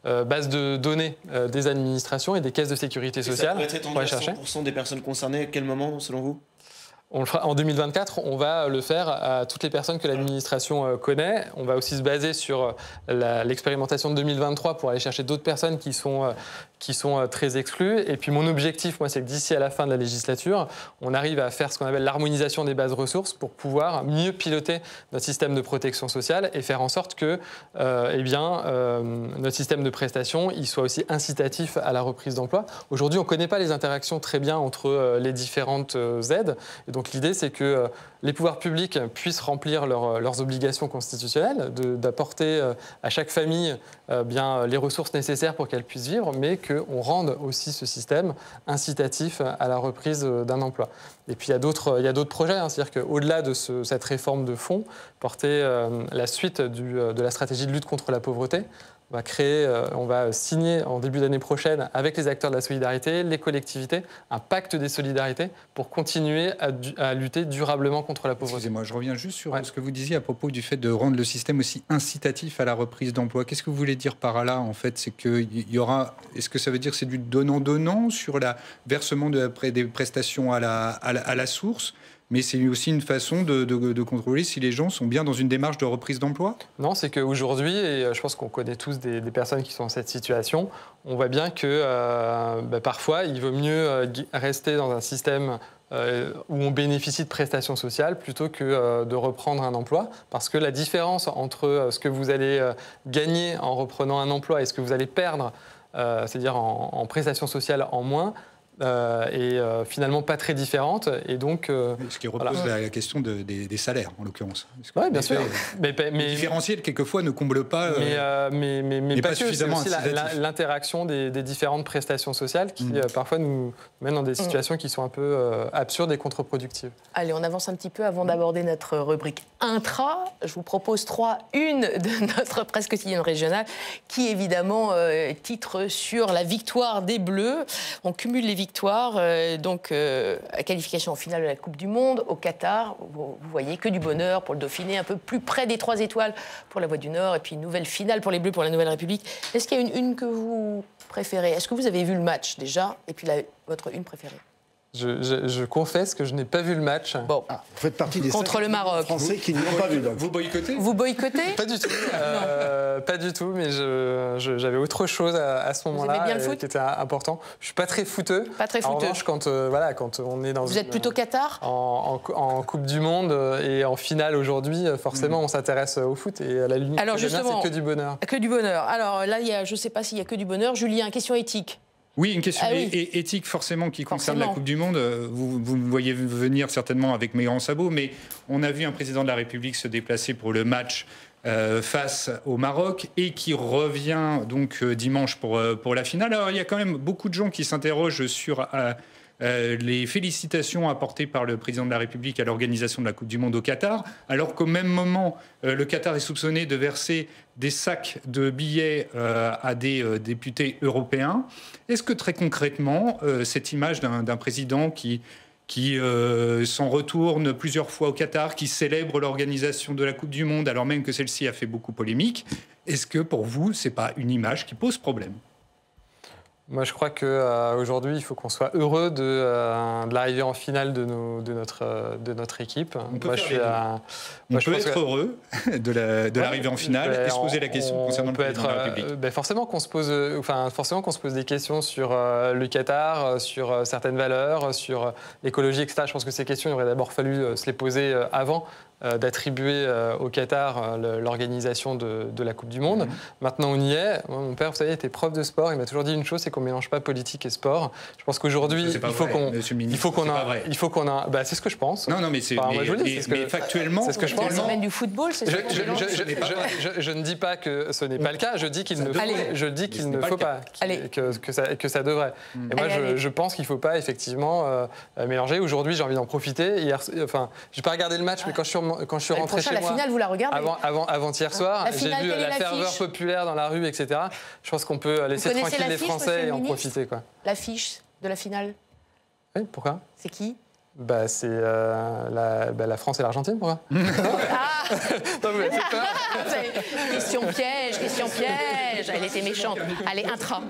bases de données des administrations et des caisses de sécurité sociale. Ça pourrait être étendu à 100% des personnes concernées. À quel moment, selon vous? On le fera en 2024, on va le faire à toutes les personnes que l'administration connaît. On va aussi se baser sur l'expérimentation de 2023 pour aller chercher d'autres personnes qui sont très exclues. Et puis mon objectif, moi, c'est que d'ici à la fin de la législature, on arrive à faire ce qu'on appelle l'harmonisation des bases ressources pour pouvoir mieux piloter notre système de protection sociale et faire en sorte que notre système de prestations il soit aussi incitatif à la reprise d'emploi. Aujourd'hui, on ne connaît pas les interactions très bien entre les différentes aides. Et donc l'idée, c'est que les pouvoirs publics puissent remplir leurs obligations constitutionnelles, d'apporter à chaque famille les ressources nécessaires pour qu'elle puisse vivre, mais qu'on rende aussi ce système incitatif à la reprise d'un emploi. Et puis il y a d'autres projets, c'est-à-dire qu'au-delà de cette réforme de fond, porter la suite de la stratégie de lutte contre la pauvreté. On va signer en début d'année prochaine avec les acteurs de la solidarité, les collectivités, un pacte des solidarités pour continuer à lutter durablement contre la pauvreté. Excusez-moi, je reviens juste sur ce que vous disiez à propos du fait de rendre le système aussi incitatif à la reprise d'emploi. Qu'est-ce que vous voulez dire par là, en fait? C'est qu'il y aura... Est-ce que ça veut dire que c'est du donnant-donnant sur le versement des prestations à la source? Mais c'est aussi une façon de contrôler si les gens sont bien dans une démarche de reprise d'emploi? Non, c'est qu'aujourd'hui, et je pense qu'on connaît tous des personnes qui sont dans cette situation, on voit bien que parfois, il vaut mieux rester dans un système où on bénéficie de prestations sociales plutôt que de reprendre un emploi. Parce que la différence entre ce que vous allez gagner en reprenant un emploi et ce que vous allez perdre, c'est-à-dire en prestations sociales en moins, et finalement pas très différente. Et donc, ce qui repose la question des salaires, en l'occurrence. Oui, bien sûr. Mais le différentiel, quelquefois, ne comble pas... mais pas suffisamment c'est aussi l'interaction des différentes prestations sociales qui, parfois, nous mènent dans des situations qui sont un peu absurdes et contre-productives. Allez, on avance un petit peu avant d'aborder notre rubrique Intra. Je vous propose 3-1 de notre presse quotidienne régionale qui, évidemment, titre sur la victoire des Bleus. On cumule les victoires, à qualification en finale de la Coupe du Monde au Qatar. Vous voyez que du bonheur pour le Dauphiné, un peu plus près des 3 étoiles pour la Voix du Nord, et puis une nouvelle finale pour les Bleus pour la Nouvelle République. Est-ce qu'il y a une que vous préférez? Est-ce que vous avez vu le match déjà, et puis votre une préférée? Je confesse que je n'ai pas vu le match. Bon. Vous faites partie des contre le Maroc. Français qui ne l'ont pas vu. Donc. Vous boycottez? Vous boycottez? Pas du tout. Pas du tout, mais j'avais autre chose à ce moment-là. Vous aimez bien le foot qui était important. Je suis pas très footeux. Pas très footeux. En revanche, quand on est dans... Vous êtes plutôt Qatar? En Coupe du Monde et en finale aujourd'hui, forcément, on s'intéresse au foot. Et à la limite, alors justement, c'est que du bonheur. Que du bonheur. Alors là, je ne sais pas s'il y a que du bonheur. Julien, question éthique. Oui, une question éthique forcément qui concerne la Coupe du Monde. Vous me voyez venir certainement avec mes grands sabots, mais on a vu un président de la République se déplacer pour le match face au Maroc et qui revient donc dimanche pour la finale. Alors il y a quand même beaucoup de gens qui s'interrogent sur les félicitations apportées par le président de la République à l'organisation de la Coupe du Monde au Qatar, alors qu'au même moment, le Qatar est soupçonné de verser des sacs de billets à des députés européens. Est-ce que très concrètement, cette image d'un président qui s'en retourne plusieurs fois au Qatar, qui célèbre l'organisation de la Coupe du Monde, alors même que celle-ci a fait beaucoup polémique, est-ce que pour vous, ce n'est pas une image qui pose problème ? Moi, je crois qu'aujourd'hui, il faut qu'on soit heureux de l'arrivée en finale de notre équipe. On peut être heureux de l'arrivée en finale et se poser la question concernant le président de la République. Forcément qu'on se pose des questions sur le Qatar, sur certaines valeurs, sur l'écologie, etc. Je pense que ces questions, il aurait d'abord fallu se les poser avant d'attribuer au Qatar l'organisation de la Coupe du Monde. Maintenant, on y est. Moi, mon père, vous savez, était prof de sport. Il m'a toujours dit une chose, c'est qu'on ne mélange pas politique et sport. Je pense qu'aujourd'hui, il faut qu'on a... Bah, c'est ce que je pense. Non, mais factuellement... C'est ce que je pense. Dans le domaine du football, c'est ça. Je ne dis pas que ce n'est pas le cas. Je dis qu'il ne faut pas. Que ça devrait. Et moi, je pense qu'il ne faut pas, effectivement, mélanger. Aujourd'hui, j'ai envie d'en profiter. Je n'ai pas regardé le match, mais quand je suis rentré chez moi, la finale, vous la regardez avant-hier soir, j'ai vu la ferveur populaire dans la rue, etc. Je pense qu'on peut laisser tranquille les Français et en profiter. L'affiche de la finale? Oui, pourquoi? C'est qui? C'est la France et l'Argentine, pourquoi? Non, mais c'est pas... Question piège. Elle était méchante. Allez, intra.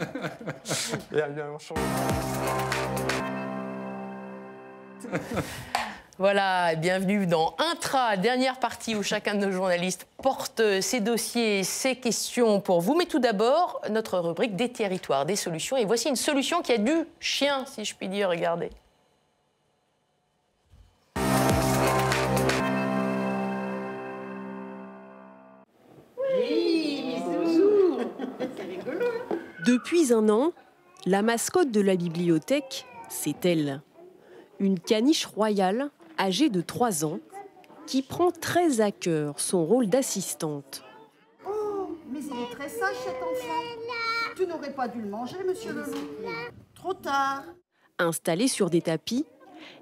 Voilà, bienvenue dans Intra, dernière partie où chacun de nos journalistes porte ses dossiers, ses questions pour vous. Mais tout d'abord, notre rubrique des territoires, des solutions. Et voici une solution qui a du chien, si je puis dire. Regardez. Oui, bisous. C'est rigolo. Depuis un an, la mascotte de la bibliothèque, c'est elle. Une caniche royale âgée de 3 ans, qui prend très à cœur son rôle d'assistante. Oh, mais il est très sage cet enfant. Tu n'aurais pas dû le manger, monsieur le loup. Trop tard. Installés sur des tapis,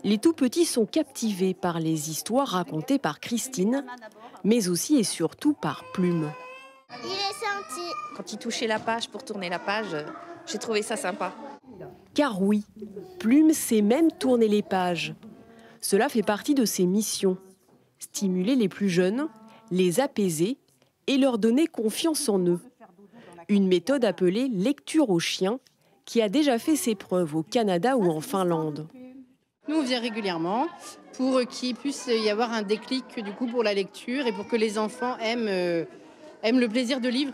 les tout-petits sont captivés par les histoires racontées par Christine, mais aussi et surtout par Plume. Il est senti. Quand il touchait la page pour tourner la page, j'ai trouvé ça sympa. Car oui, Plume sait même tourner les pages. Cela fait partie de ses missions. Stimuler les plus jeunes, les apaiser et leur donner confiance en eux. Une méthode appelée lecture aux chiens qui a déjà fait ses preuves au Canada ou en Finlande. Nous, on vient régulièrement pour qu'il puisse y avoir un déclic du coup, pour la lecture et pour que les enfants aiment le plaisir de lire.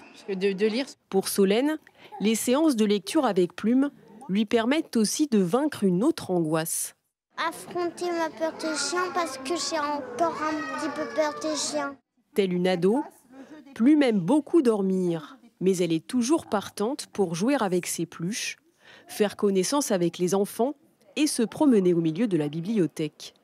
Pour Solène, les séances de lecture avec Plume lui permettent aussi de vaincre une autre angoisse. Affronter ma peur des chiens parce que j'ai encore un petit peu peur des chiens. Telle une ado, Plume aime beaucoup dormir, mais elle est toujours partante pour jouer avec ses pluches, faire connaissance avec les enfants et se promener au milieu de la bibliothèque.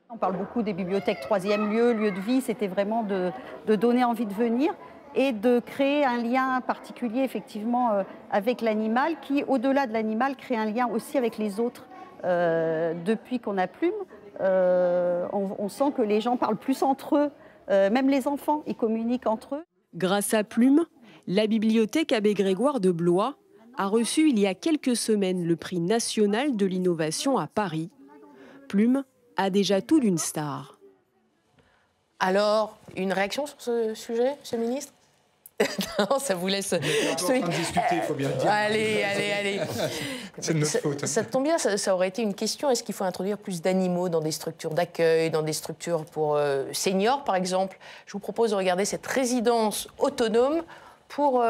On parle beaucoup des bibliothèques troisième lieu de vie, c'était vraiment de donner envie de venir et de créer un lien particulier effectivement avec l'animal qui, au-delà de l'animal, crée un lien aussi avec les autres. Depuis qu'on a Plume, on sent que les gens parlent plus entre eux, même les enfants, ils communiquent entre eux. Grâce à Plume, la bibliothèque Abbé Grégoire de Blois a reçu il y a quelques semaines le prix national de l'innovation à Paris. Plume a déjà tout d'une star. Alors, une réaction sur ce sujet, monsieur le ministre? Non, ça vous laisse... discuter, il faut bien le dire. Allez. C'est de notre faute. Ça tombe bien, ça aurait été une question. Est-ce qu'il faut introduire plus d'animaux dans des structures d'accueil, dans des structures pour seniors, par exemple? Je vous propose de regarder cette résidence autonome pour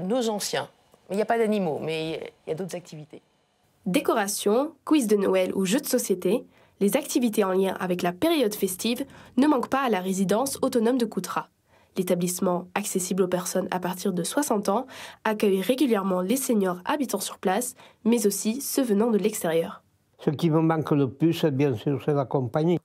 nos anciens. Il n'y a pas d'animaux, mais il y a d'autres activités. Décoration, quiz de Noël ou jeux de société, les activités en lien avec la période festive ne manquent pas à la résidence autonome de Coutras. L'établissement, accessible aux personnes à partir de 60 ans, accueille régulièrement les seniors habitant sur place, mais aussi ceux venant de l'extérieur. Ce qui me manque le plus, bien sûr, c'est la compagnie.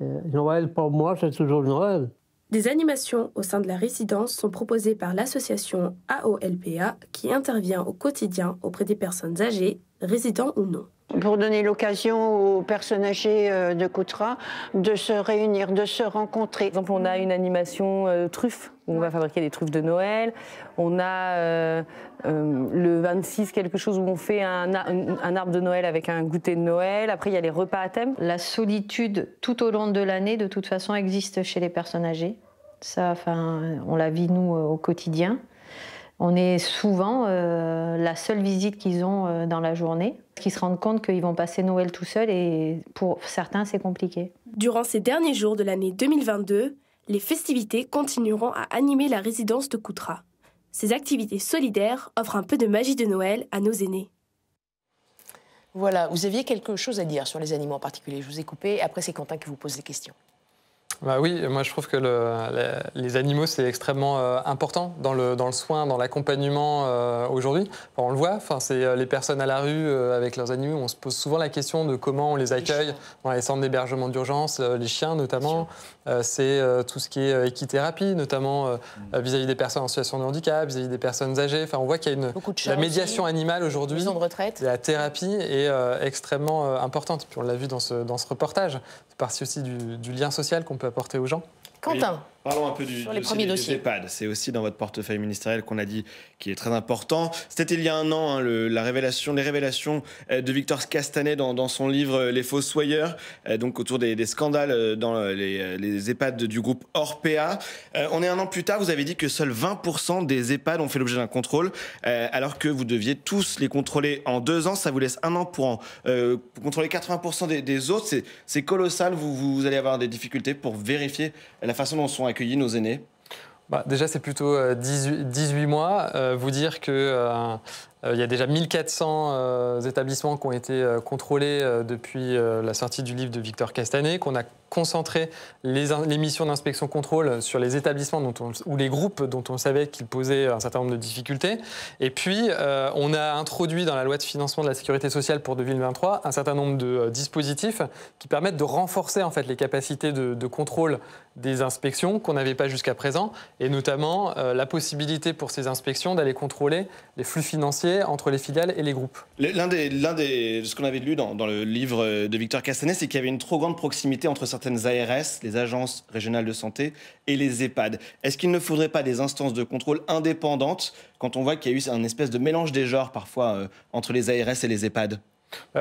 Noël, pour moi, c'est toujours Noël. Des animations au sein de la résidence sont proposées par l'association AOLPA qui intervient au quotidien auprès des personnes âgées, résidents ou non. Pour donner l'occasion aux personnes âgées de Coutras de se réunir, de se rencontrer. Par exemple, on a une animation truffes, où on va fabriquer des truffes de Noël. On a le 26 quelque chose où on fait un arbre de Noël avec un goûter de Noël. Après, il y a les repas à thème. La solitude tout au long de l'année, de toute façon, existe chez les personnes âgées. Ça, on la vit, nous, au quotidien. On est souvent la seule visite qu'ils ont dans la journée. Ils se rendent compte qu'ils vont passer Noël tout seuls et pour certains, c'est compliqué. Durant ces derniers jours de l'année 2022, les festivités continueront à animer la résidence de Coutras. Ces activités solidaires offrent un peu de magie de Noël à nos aînés. Voilà, vous aviez quelque chose à dire sur les animaux en particulier. Je vous ai coupé, après c'est Quentin qui vous pose des questions. Bah oui, moi je trouve que les animaux c'est extrêmement important dans le soin, dans l'accompagnement aujourd'hui. Enfin, on le voit, c'est les personnes à la rue avec leurs animaux, on se pose souvent la question de comment on les accueille dans les centres d'hébergement d'urgence, les chiens notamment. C'est tout ce qui est équithérapie, notamment vis-à-vis des personnes en situation de handicap, vis-à-vis des personnes âgées. Enfin, on voit qu'il y a la médiation animale aujourd'hui, la thérapie est extrêmement importante. Puis on l'a vu dans ce reportage. C'est partie aussi du lien social qu'on peut apporter aux gens. Quentin, oui. Parlons un peu du dossier des EHPAD. C'est aussi dans votre portefeuille ministériel qu'on a dit qui est très important. C'était il y a un an, les révélations de Victor Castanet dans son livre Les Fossoyeurs, donc autour des scandales dans les EHPAD du groupe Orpea. On est un an plus tard, vous avez dit que seuls 20% des EHPAD ont fait l'objet d'un contrôle, alors que vous deviez tous les contrôler en 2 ans. Ça vous laisse un an pour contrôler 80% des autres. C'est colossal. Vous allez avoir des difficultés pour vérifier la façon dont sont accueillis nos aînés. Déjà, c'est plutôt 18 mois. Vous dire qu'il y a déjà 1400 établissements qui ont été contrôlés depuis la sortie du livre de Victor Castanet, qu'on a concentré les missions d'inspection-contrôle sur les établissements ou les groupes dont on savait qu'ils posaient un certain nombre de difficultés. Et puis, on a introduit dans la loi de financement de la sécurité sociale pour 2023 un certain nombre de dispositifs qui permettent de renforcer en fait, les capacités de contrôle des inspections qu'on n'avait pas jusqu'à présent, et notamment la possibilité pour ces inspections d'aller contrôler les flux financiers entre les filiales et les groupes. Ce qu'on avait lu dans le livre de Victor Castanet, c'est qu'il y avait une trop grande proximité entre certaines ARS, les agences régionales de santé, et les EHPAD. Est-ce qu'il ne faudrait pas des instances de contrôle indépendantes quand on voit qu'il y a eu un espèce de mélange des genres parfois entre les ARS et les EHPAD ?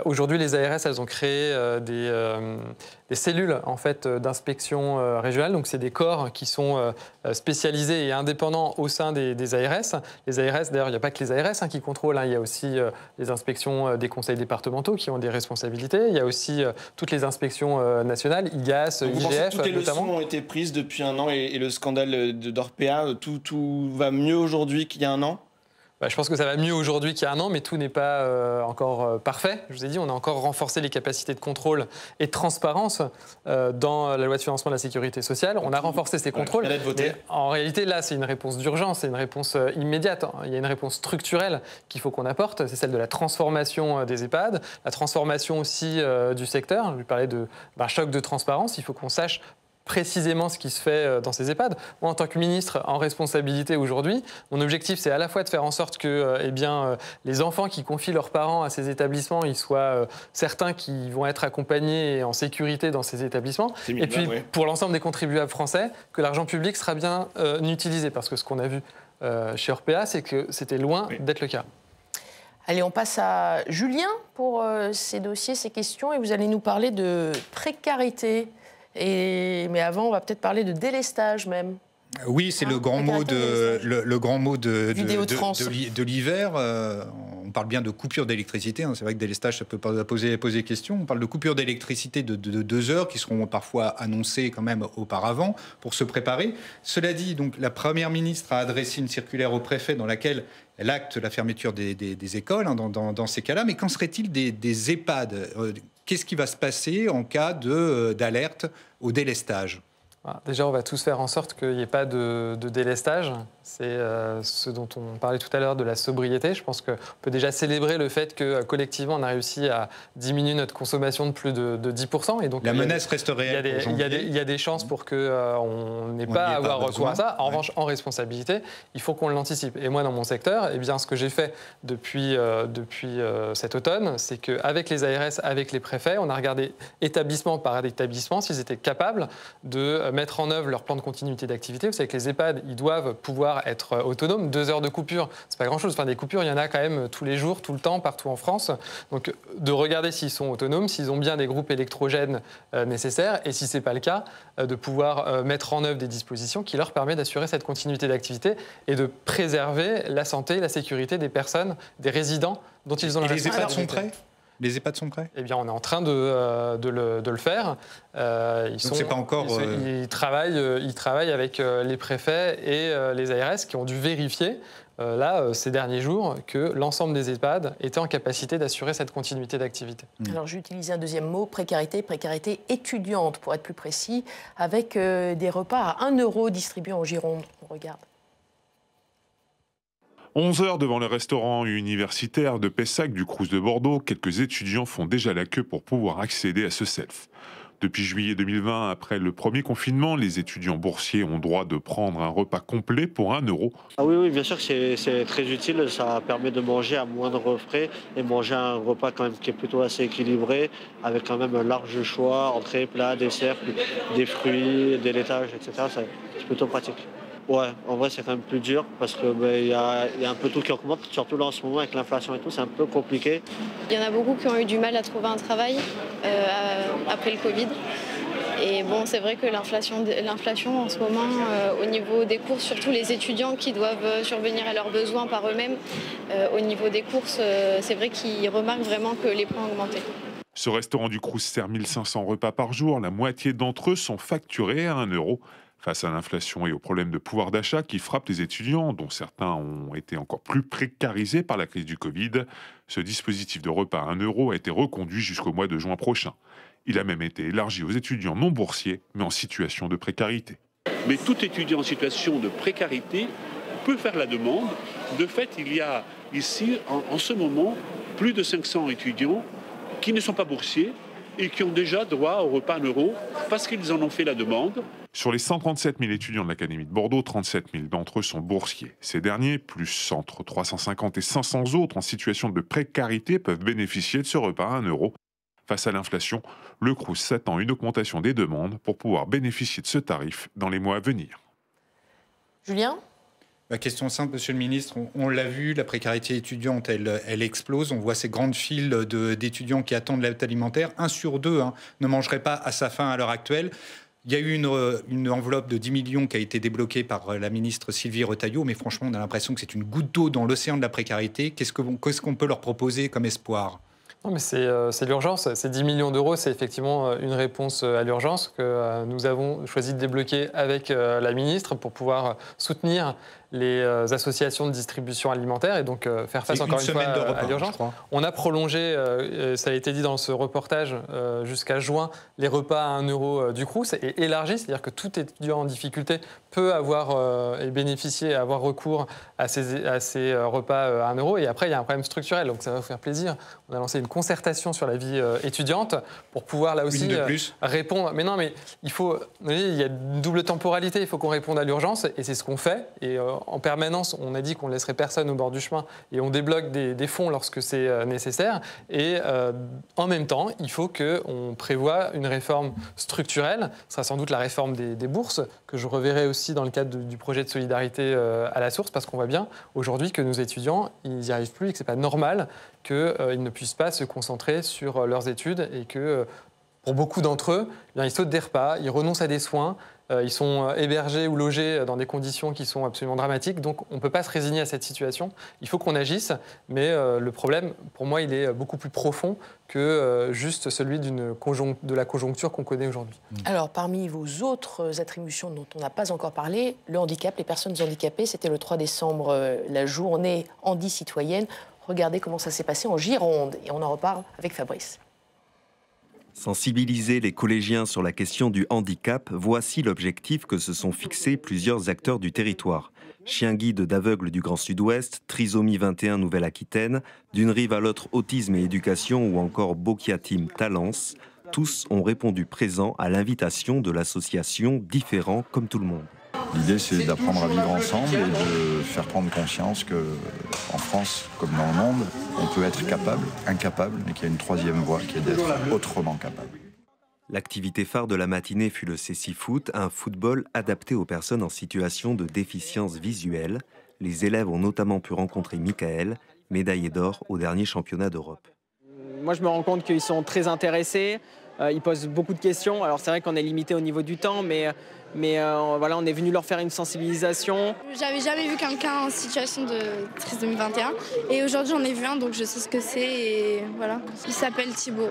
Aujourd'hui, les ARS, elles ont créé des cellules en fait, d'inspection régionale. Donc, c'est des corps qui sont spécialisés et indépendants au sein des ARS. Les ARS, d'ailleurs, il n'y a pas que les ARS qui contrôlent. Il y a aussi les inspections des conseils départementaux qui ont des responsabilités. Il y a aussi toutes les inspections nationales, IGAS, IGF, notamment. Toutes les leçons ont été prises depuis un an et le scandale d'Orpea, tout va mieux aujourd'hui qu'il y a un an ? Je pense que ça va mieux aujourd'hui qu'il y a un an, mais tout n'est pas encore parfait. Je vous ai dit, on a encore renforcé les capacités de contrôle et de transparence dans la loi de financement de la sécurité sociale. On a renforcé ces contrôles. Mais en réalité, là, c'est une réponse d'urgence, c'est une réponse immédiate. Il y a une réponse structurelle qu'il faut qu'on apporte, c'est celle de la transformation des EHPAD, la transformation aussi du secteur. Je lui parlais d'un choc de transparence. Il faut qu'on sache précisément ce qui se fait dans ces EHPAD. Moi, en tant que ministre en responsabilité aujourd'hui, mon objectif, c'est à la fois de faire en sorte que les enfants qui confient leurs parents à ces établissements, ils soient certains qu'ils vont être accompagnés et en sécurité dans ces établissements. Et puis, pour l'ensemble des contribuables français, que l'argent public sera bien utilisé. Parce que ce qu'on a vu chez Orpea, c'est que c'était loin d'être le cas. Allez, on passe à Julien pour ces dossiers, ces questions. Et vous allez nous parler de précarité. Mais avant, on va peut-être parler de délestage même. Oui, c'est le grand mot de l'hiver. On parle bien de coupure d'électricité. C'est vrai que délestage, ça peut poser question. On parle de coupure d'électricité de 2 heures qui seront parfois annoncées quand même auparavant pour se préparer. Cela dit, donc, la Première ministre a adressé une circulaire au préfet dans laquelle elle acte la fermeture des écoles dans ces cas-là. Mais qu'en serait-il des EHPAD ? Qu'est-ce qui va se passer en cas d'alerte au délestage ? Déjà, on va tous faire en sorte qu'il n'y ait pas de délestage. C'est ce dont on parlait tout à l'heure de la sobriété. Je pense qu'on peut déjà célébrer le fait que collectivement, on a réussi à diminuer notre consommation de plus de 10%. Et donc, la menace reste réelle. Il y a des chances pour qu'on n'ait pas à avoir recours à ça. En revanche, en responsabilité, il faut qu'on l'anticipe. Et moi, dans mon secteur, eh bien, ce que j'ai fait depuis cet automne, c'est qu'avec les ARS, avec les préfets, on a regardé établissement par établissement s'ils étaient capables de mettre en œuvre leur plan de continuité d'activité. Vous savez que les EHPAD, ils doivent pouvoir être autonomes. 2 heures de coupure, c'est pas grand-chose. Enfin, des coupures, il y en a quand même tous les jours, tout le temps, partout en France. Donc, de regarder s'ils sont autonomes, s'ils ont bien des groupes électrogènes nécessaires, et si c'est pas le cas, de pouvoir mettre en œuvre des dispositions qui leur permettent d'assurer cette continuité d'activité et de préserver la santé et la sécurité des personnes, des résidents dont ils ont la responsabilité. Les EHPAD sont prêts ? Les EHPAD sont prêts ? Eh bien, on est en train de le faire. Donc, c'est pas encore... Ils travaillent avec les préfets et les ARS qui ont dû vérifier, ces derniers jours, que l'ensemble des EHPAD étaient en capacité d'assurer cette continuité d'activité. Alors, j'ai utilisé un deuxième mot, précarité étudiante, pour être plus précis, avec des repas à 1 € distribués en Gironde. On regarde. 11 heures devant le restaurant universitaire de Pessac du Crous de Bordeaux, quelques étudiants font déjà la queue pour pouvoir accéder à ce self. Depuis juillet 2020, après le premier confinement, les étudiants boursiers ont droit de prendre un repas complet pour 1 €. Ah oui, bien sûr, c'est très utile. Ça permet de manger à moindre frais et manger un repas quand même qui est plutôt assez équilibré, avec quand même un large choix, entrée, plat, dessert, des fruits, des laitages, etc. C'est plutôt pratique. Ouais, en vrai, c'est quand même plus dur parce qu'il y a un peu tout qui augmente, surtout là en ce moment avec l'inflation et tout, c'est un peu compliqué. Il y en a beaucoup qui ont eu du mal à trouver un travail après le Covid. Et bon, c'est vrai que l'inflation en ce moment, au niveau des courses, surtout les étudiants qui doivent survenir à leurs besoins par eux-mêmes, au niveau des courses, c'est vrai qu'ils remarquent vraiment que les prix ont augmenté. Ce restaurant du Crous sert 1500 repas par jour. La moitié d'entre eux sont facturés à 1 €. Face à l'inflation et aux problèmes de pouvoir d'achat qui frappent les étudiants, dont certains ont été encore plus précarisés par la crise du Covid, ce dispositif de repas à 1 € a été reconduit jusqu'au mois de juin prochain. Il a même été élargi aux étudiants non boursiers, mais en situation de précarité. Mais tout étudiant en situation de précarité peut faire la demande. De fait, il y a ici, en ce moment, plus de 500 étudiants qui ne sont pas boursiers et qui ont déjà droit au repas à 1 € parce qu'ils en ont fait la demande. Sur les 137 000 étudiants de l'Académie de Bordeaux, 37 000 d'entre eux sont boursiers. Ces derniers, plus entre 350 et 500 autres en situation de précarité, peuvent bénéficier de ce repas à 1 €. Face à l'inflation, le Crous s'attend à une augmentation des demandes pour pouvoir bénéficier de ce tarif dans les mois à venir. Julien ? Question simple, Monsieur le Ministre. On l'a vu, la précarité étudiante, elle explose. On voit ces grandes files d'étudiants qui attendent l'aide alimentaire. 1 sur 2 ne mangerait pas à sa faim à l'heure actuelle. Il y a eu une enveloppe de 10 millions qui a été débloquée par la ministre Sylvie Retailleau, mais franchement, on a l'impression que c'est une goutte d'eau dans l'océan de la précarité. Qu'est-ce qu'on peut leur proposer comme espoir ? Non, mais c'est l'urgence. Ces 10 millions d'euros, c'est effectivement une réponse à l'urgence que nous avons choisi de débloquer avec la ministre pour pouvoir soutenir les associations de distribution alimentaire et donc faire face encore une fois à l'urgence. On a prolongé, ça a été dit dans ce reportage, jusqu'à juin, les repas à 1 € du Crous et élargi, c'est-à-dire que tout étudiant en difficulté peut avoir et bénéficier, avoir recours à ces repas à 1 €. Et après, il y a un problème structurel, donc ça va vous faire plaisir. On a lancé une concertation sur la vie étudiante pour pouvoir là aussi répondre. Mais non, mais il y a une double temporalité, il faut qu'on réponde à l'urgence et c'est ce qu'on fait. Et en permanence, on a dit qu'on ne laisserait personne au bord du chemin et on débloque des fonds lorsque c'est nécessaire. Et en même temps, il faut qu'on prévoie une réforme structurelle. Ce sera sans doute la réforme des bourses, que je reverrai aussi dans le cadre du projet de solidarité à la source, parce qu'on voit bien aujourd'hui que nos étudiants, ils n'y arrivent plus et que ce n'est pas normal qu'ils ne puissent pas se concentrer sur leurs études et que pour beaucoup d'entre eux, ils sautent des repas, ils renoncent à des soins, ils sont hébergés ou logés dans des conditions qui sont absolument dramatiques. Donc on ne peut pas se résigner à cette situation. Il faut qu'on agisse, mais le problème, pour moi, il est beaucoup plus profond que juste celui de la conjoncture qu'on connaît aujourd'hui. Alors, parmi vos autres attributions dont on n'a pas encore parlé, le handicap, les personnes handicapées, c'était le 3 décembre, la journée handi-citoyenne. Regardez comment ça s'est passé en Gironde et on en reparle avec Fabrice. Sensibiliser les collégiens sur la question du handicap, voici l'objectif que se sont fixés plusieurs acteurs du territoire. Chien guide d'aveugles du Grand Sud-Ouest, Trisomie 21 Nouvelle-Aquitaine, d'une rive à l'autre autisme et éducation ou encore Bokia Team Talence, tous ont répondu présents à l'invitation de l'association Différents comme tout le monde. L'idée, c'est d'apprendre à vivre ensemble et de faire prendre conscience qu'en France, comme dans le monde, on peut être capable, incapable, mais qu'il y a une troisième voie qui est d'être autrement capable. L'activité phare de la matinée fut le Cécifoot, un football adapté aux personnes en situation de déficience visuelle. Les élèves ont notamment pu rencontrer Michael, médaillé d'or au dernier championnat d'Europe. Moi, je me rends compte qu'ils sont très intéressés, ils posent beaucoup de questions. Alors c'est vrai qu'on est limité au niveau du temps, mais voilà, on est venu leur faire une sensibilisation. J'avais jamais vu quelqu'un en situation de trisomie 21 et aujourd'hui j'en ai vu un, donc je sais ce que c'est et voilà. Il s'appelle Thibaut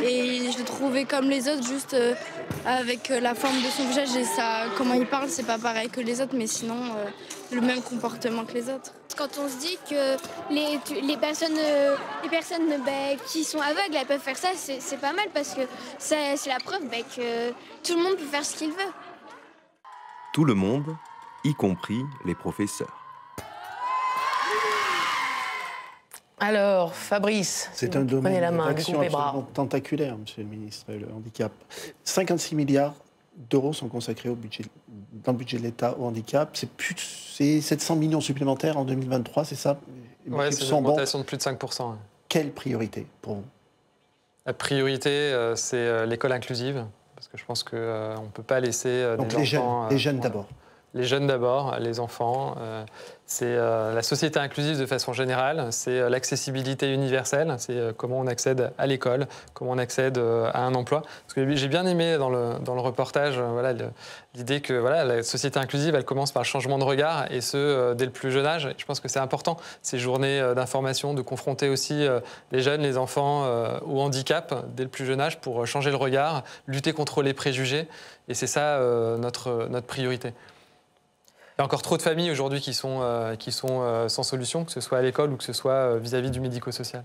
et je l'ai trouvé comme les autres, juste avec la forme de son visage et comment il parle, c'est pas pareil que les autres, mais sinon le même comportement que les autres. Quand on se dit que les personnes qui sont aveugles, elles peuvent faire ça, c'est pas mal parce que c'est la preuve que tout le monde peut faire ce qu'il veut. Tout le monde, y compris les professeurs. Alors, Fabrice, c'est un domaine d'action les bras. absolument tentaculaire, Monsieur le ministre, le handicap. 56 milliards d'euros sont consacrés dans le budget de l'État au handicap. C'est 700 millions supplémentaires en 2023, c'est ça? Oui, c'est une augmentation de plus de 5%. Quelle priorité pour vous? La priorité, c'est l'école inclusive, parce que je pense qu'on ne peut pas laisser donc des enfants... les jeunes d'abord. Les jeunes d'abord, les enfants. C'est la société inclusive de façon générale, c'est l'accessibilité universelle, c'est comment on accède à l'école, comment on accède à un emploi. Parce que j'ai bien aimé dans le reportage l'idée que la société inclusive, elle commence par le changement de regard, et ce, dès le plus jeune âge. Et je pense que c'est important, ces journées d'information, de confronter aussi les jeunes, les enfants au handicap dès le plus jeune âge pour changer le regard, lutter contre les préjugés. Et c'est ça notre priorité. Il y a encore trop de familles aujourd'hui qui sont sans solution, que ce soit à l'école ou que ce soit vis-à-vis du médico-social.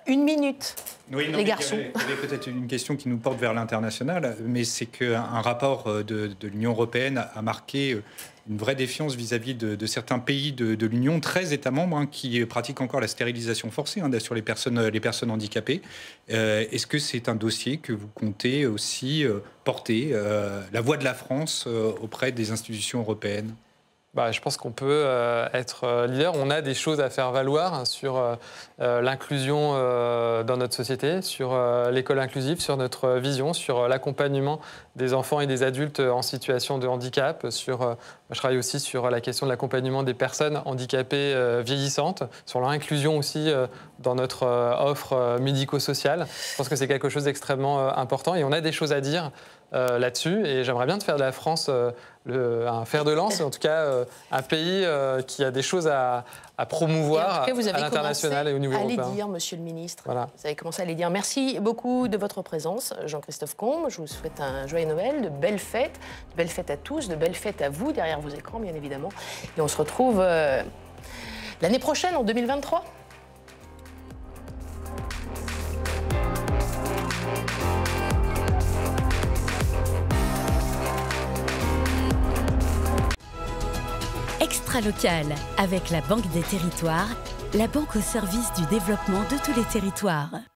Une minute, oui, non, les garçons. Il y avait peut-être une question qui nous porte vers l'international, mais c'est qu'un rapport de l'Union européenne a marqué une vraie défiance vis-à-vis de certains pays de l'Union, 13 États membres qui pratiquent encore la stérilisation forcée sur les personnes handicapées. Est-ce que c'est un dossier que vous comptez aussi porter, la voix de la France auprès des institutions européennes ? Je pense qu'on peut être leader. On a des choses à faire valoir sur l'inclusion dans notre société, sur l'école inclusive, sur notre vision, sur l'accompagnement des enfants et des adultes en situation de handicap. Je travaille aussi sur la question de l'accompagnement des personnes handicapées vieillissantes, sur leur inclusion aussi dans notre offre médico-sociale. Je pense que c'est quelque chose d'extrêmement important et on a des choses à dire là-dessus. Et j'aimerais bien faire de la France un fer de lance, en tout cas un pays qui a des choses à promouvoir à l'international et au niveau européen. Vous avez dire, Monsieur le Ministre. Voilà. Vous avez commencé à les dire. Merci beaucoup de votre présence, Jean-Christophe Combe. Je vous souhaite un joyeux Noël, de belles fêtes à tous, de belles fêtes à vous, derrière vos écrans, bien évidemment. Et on se retrouve l'année prochaine, en 2023. Extra Local, avec la Banque des Territoires, la banque au service du développement de tous les territoires.